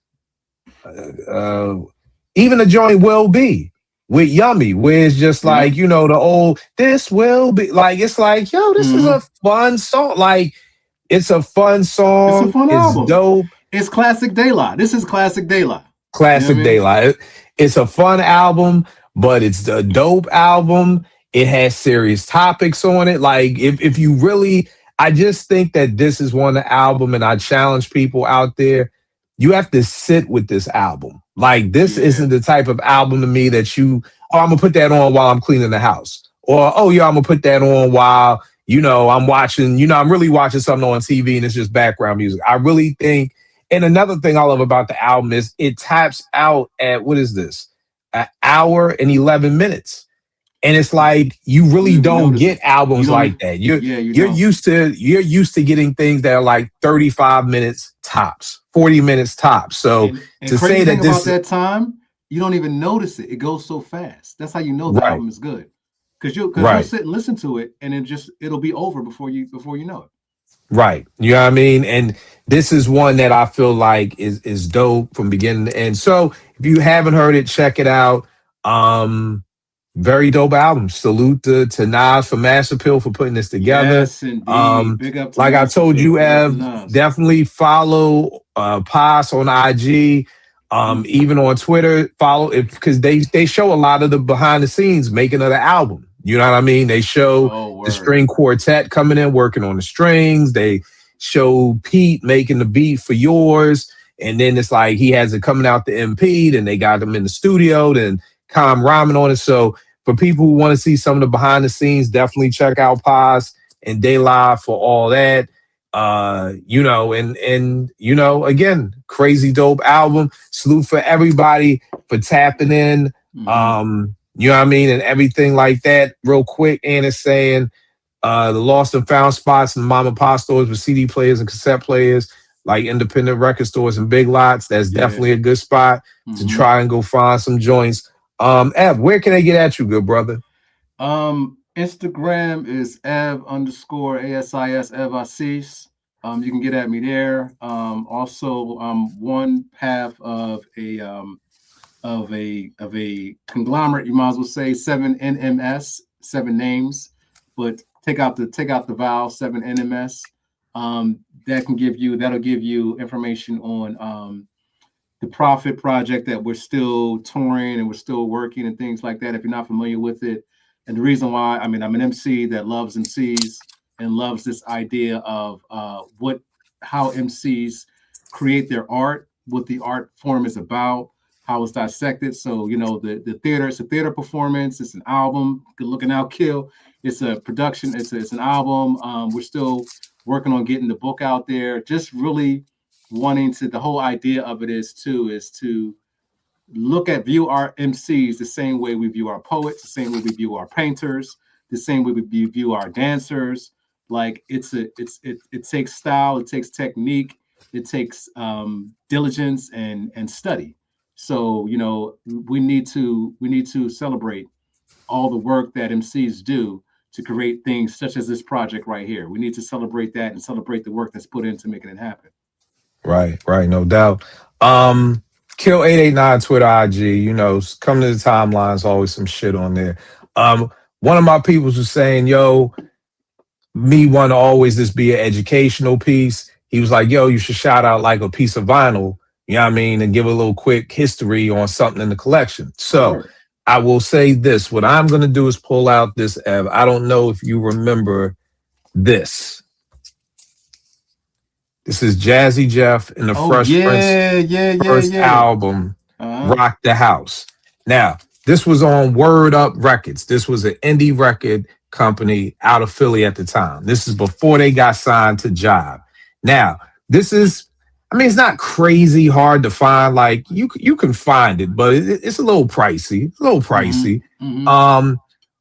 the joint Will Be with Yummy, where it's just like, the old, this will be like, it's like, yo, this is a fun song. Like, it's a fun song. It's a fun album. Dope. It's classic Daylight. This is classic Daylight. Classic Daylight. It's a fun album, but it's a dope album. It has serious topics on it. Like, if you really, I just think that this is one album, and I challenge people out there, you have to sit with this album. Like, this isn't the type of album to me that I'm going to put that on while I'm cleaning the house. Or, I'm going to put that on while, I'm watching, I'm really watching something on TV and it's just background music. I really think, and another thing I love about the album is it taps out at, what is this? An hour and 11 minutes. And it's like, you really don't get albums like that. You're used to getting things that are like 35 minutes tops, 40 minutes tops. So to say that about that time, you don't even notice it. It goes so fast. That's how you know the album is good. Because you'll sit and listen to it, and it'll be over before you know it. Right. You know what I mean? And this is one that I feel like is dope from beginning to end. So if you haven't heard it, check it out. Very dope album. Salute to Nas for Mass Appeal for putting this together. Yes, indeed. Big up to like I told you, Ev, definitely follow Pos on IG. Even on Twitter, follow it because they show a lot of the behind the scenes making of the album. You know what I mean? They show the string quartet coming in, working on the strings. They show Pete making the beat for Yours. And then it's like he has it coming out the MP, and they got them in the studio, then Com rhyming on it. So for people who want to see some of the behind the scenes, definitely check out Paz and Daylight for all that. Again, crazy dope album. Salute for everybody for tapping in. You know what I mean? And everything like that. Real quick, Ann is saying the lost and found spots in mom and pop stores with CD players and cassette players, like independent record stores and big lots. That's definitely a good spot to try and go find some joints. Ev, where can they get at you, good brother? Instagram is Ev_ASIS Ev Assis. You can get at me there. Also, one half of a conglomerate, you might as well say 7NMS, 7 names, but take out the vowel, 7NMS. that'll give you information on the Prophet Project that we're still touring and we're still working and things like that. If you're not familiar with it, and the reason why, I mean, I'm an MC that loves MCs and loves this idea of how MCs create their art, what the art form is about, how it's dissected. So, you know, the theater, it's a theater performance, it's an album. Good looking out, Kill. It's a production, it's an album. We're still working on getting the book out there. Just really wanting to, the whole idea of it is to view our MCs the same way we view our poets, the same way we view our painters, the same way we view our dancers. Like it takes style, it takes technique, it takes diligence and study. So, you know, we need to celebrate all the work that MCs do to create things such as this project right here. We need to celebrate that and celebrate the work that's put into making it happen. Right, no doubt. Kill 889 Twitter, IG, you know, come to the timelines, always some shit on there. One of my peoples was saying, yo, me want to always this be an educational piece. He was like, yo, you should shout out like a piece of vinyl, you know what I mean, and give a little quick history on something in the collection. So Sure. I will say this, what I'm going to do is pull out this, Ev. I don't know if you remember this. This is Jazzy Jeff in the Fresh Prince first album, Rock the House. Now, this was on Word Up Records. This was an indie record company out of Philly at the time. This is before they got signed to Jive. Now, this is, I mean, it's not crazy hard to find. Like you can find it, but it's a little pricey. Mm-hmm.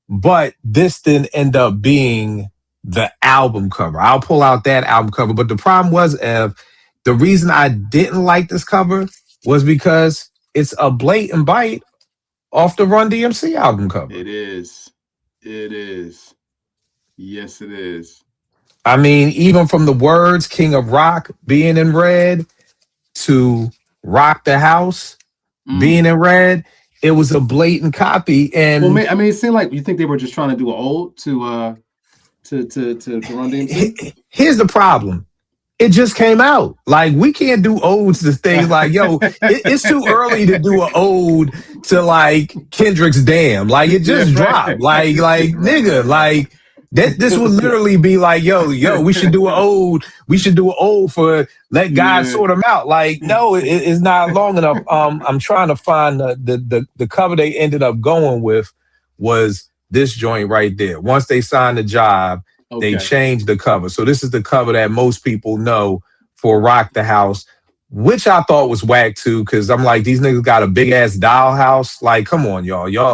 But this didn't end up being the album cover. I'll pull out that album cover. But the problem was, Ev, the reason I didn't like this cover was because it's a blatant bite off the Run DMC album cover. It is. Yes, it is. I mean, even from the words King of Rock being in red to Rock the House being in red, it was a blatant copy. And well, I mean, it seemed like you think they were just trying to do an ode to Run DMC. Here's the problem. It just came out. Like, we can't do odes to things like, yo, it's too early to do an ode to like Kendrick's Damn. Like, it just dropped. Like nigga, like this would literally be like, yo, we should do an ode. We should do an ode for let God sort them out. Like, no, it's not long enough. I'm trying to find the cover they ended up going with was this joint right there. Once they signed the job, they changed the cover. So this is the cover that most people know for Rock the House, which I thought was whack too, because I'm like, these niggas got a big ass dollhouse. Like, come on, y'all.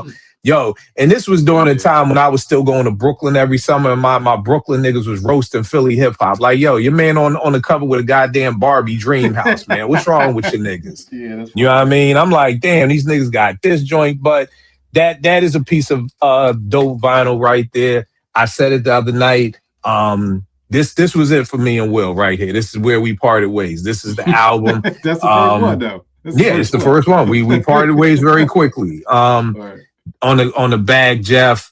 And this was during a time when I was still going to Brooklyn every summer, and my Brooklyn niggas was roasting Philly hip hop. Like, yo, your man on the cover with a goddamn Barbie dream house, man. What's wrong with your niggas? Yeah, you know what I mean? I'm like, damn, these niggas got this joint, but that is a piece of dope vinyl right there. I said it the other night. This was it for me and Will right here. This is where we parted ways. This is the album. That's the first one, though. It's the first one. We parted ways very quickly. Right. On the bag, Jeff,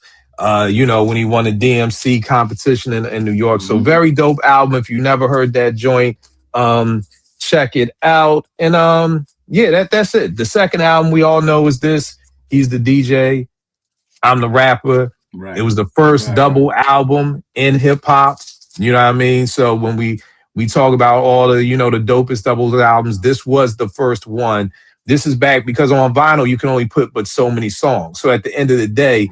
you know, when he won the DMC competition in New York. So very dope album. If you never heard that joint, check it out. And that's it. The second album we all know is this. He's the DJ. I'm the rapper. Right. It was the first double album in hip hop. You know what I mean? So when we talk about all the, you know, the dopest double albums, this was the first one. This is back because on vinyl, you can only put but so many songs. So at the end of the day,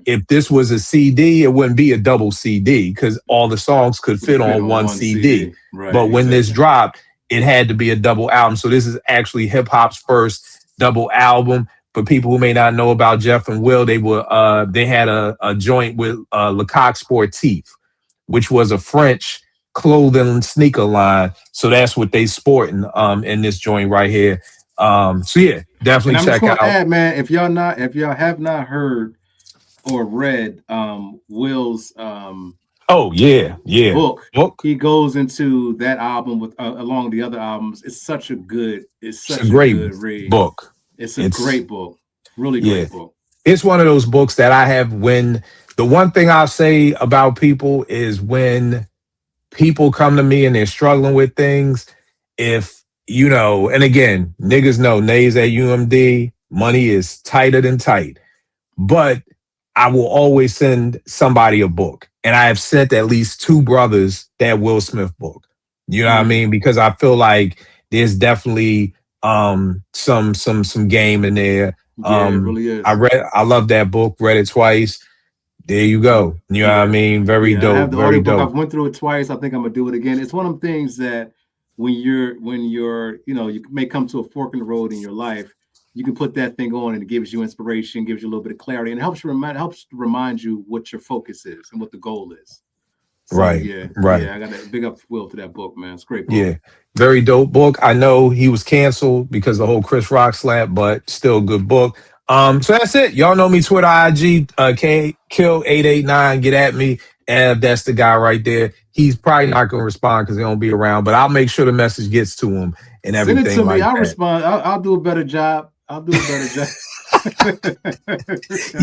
if this was a CD, it wouldn't be a double CD because all the songs could fit on one CD. Right, but when this dropped, it had to be a double album. So this is actually hip hop's first double album. For people who may not know about Jeff and Will, they had a joint with Lecoq Sportif, which was a French clothing and sneaker line. So that's what they sporting in this joint right here. So yeah, definitely check out. Add, man, if y'all have not heard or read Will's book, he goes into that album with along the other albums. It's such a great read. Book. It's a great book. Really great book. It's one of those books that I have when the one thing I'll say about people is when people come to me and they're struggling with things, if you know, and again, niggas know Nays at UMD, money is tighter than tight. But I will always send somebody a book. And I have sent at least 2 brothers that Will Smith book. You know what I mean? Because I feel like there's definitely some game in there. Yeah, it really is. I love that book, read it twice. There you go. You know what I mean? Very dope. I have the very audiobook. dope. I've went through it twice. I think I'm gonna do it again. It's one of them things that when you're, you know, you may come to a fork in the road in your life, you can put that thing on and it gives you inspiration, gives you a little bit of clarity, and it helps remind you what your focus is and what the goal is. So, Right. Yeah. I got to big up Will to that book, man. It's a great book. Yeah. Very dope book. I know he was canceled because of the whole Chris Rock slap, but still a good book. So that's it. Y'all know me, Twitter, IG, Kill889. Get at me. And that's the guy right there. He's probably not going to respond because he don't be around, but I'll make sure the message gets to him and everything. Send it to me. Like I'll that. respond. I'll do a better job. You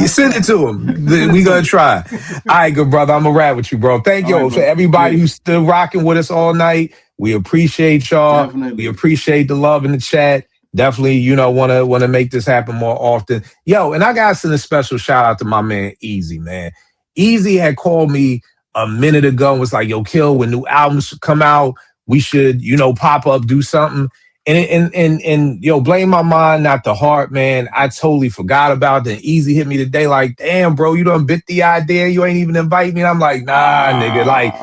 send it to him. We gonna try. All right, good brother. I'm gonna rap with you, bro. Thank you All right, for bro. everybody who's still rocking with us all night. We appreciate y'all. Definitely. We appreciate the love in the chat. Definitely, you know, wanna make this happen more often. Yo, and I gotta send a special shout out to my man Easy, man. Easy had called me a minute ago and was like, yo, Kill, when new albums come out, we should, you know, pop up, do something. And yo, blame my mind, not the heart, man. I totally forgot about it. Easy hit me today, like, damn, bro, you done bit the idea. You ain't even invite me. And I'm like, nah, nigga. Like,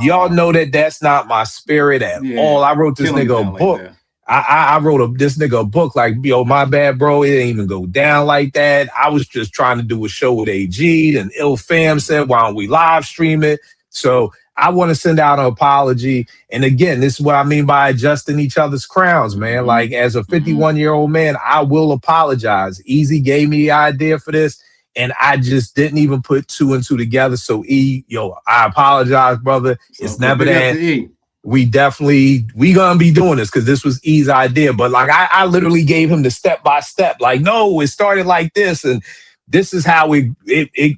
y'all know that that's not my spirit at all. I wrote this nigga a book. Like I wrote this nigga a book like, yo, my bad, bro. It didn't even go down like that. I was just trying to do a show with AG, and Ill Fam said, why don't we live stream it? So I want to send out an apology. And again, this is what I mean by adjusting each other's crowns, man. Like, as a 51-year-old man, I will apologize. Easy gave me the idea for this, and I just didn't even put 2 and 2 together. So, yo, I apologize, brother. It's never that. We gonna be doing this because this was E's idea. But like, I literally gave him the step by step. Like, no, it started like this, and this is how it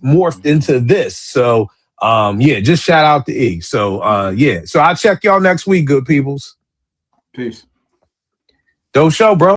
morphed into this. So yeah, just shout out to E. So yeah. So I'll check y'all next week, good peoples. Peace. Dope show, bro.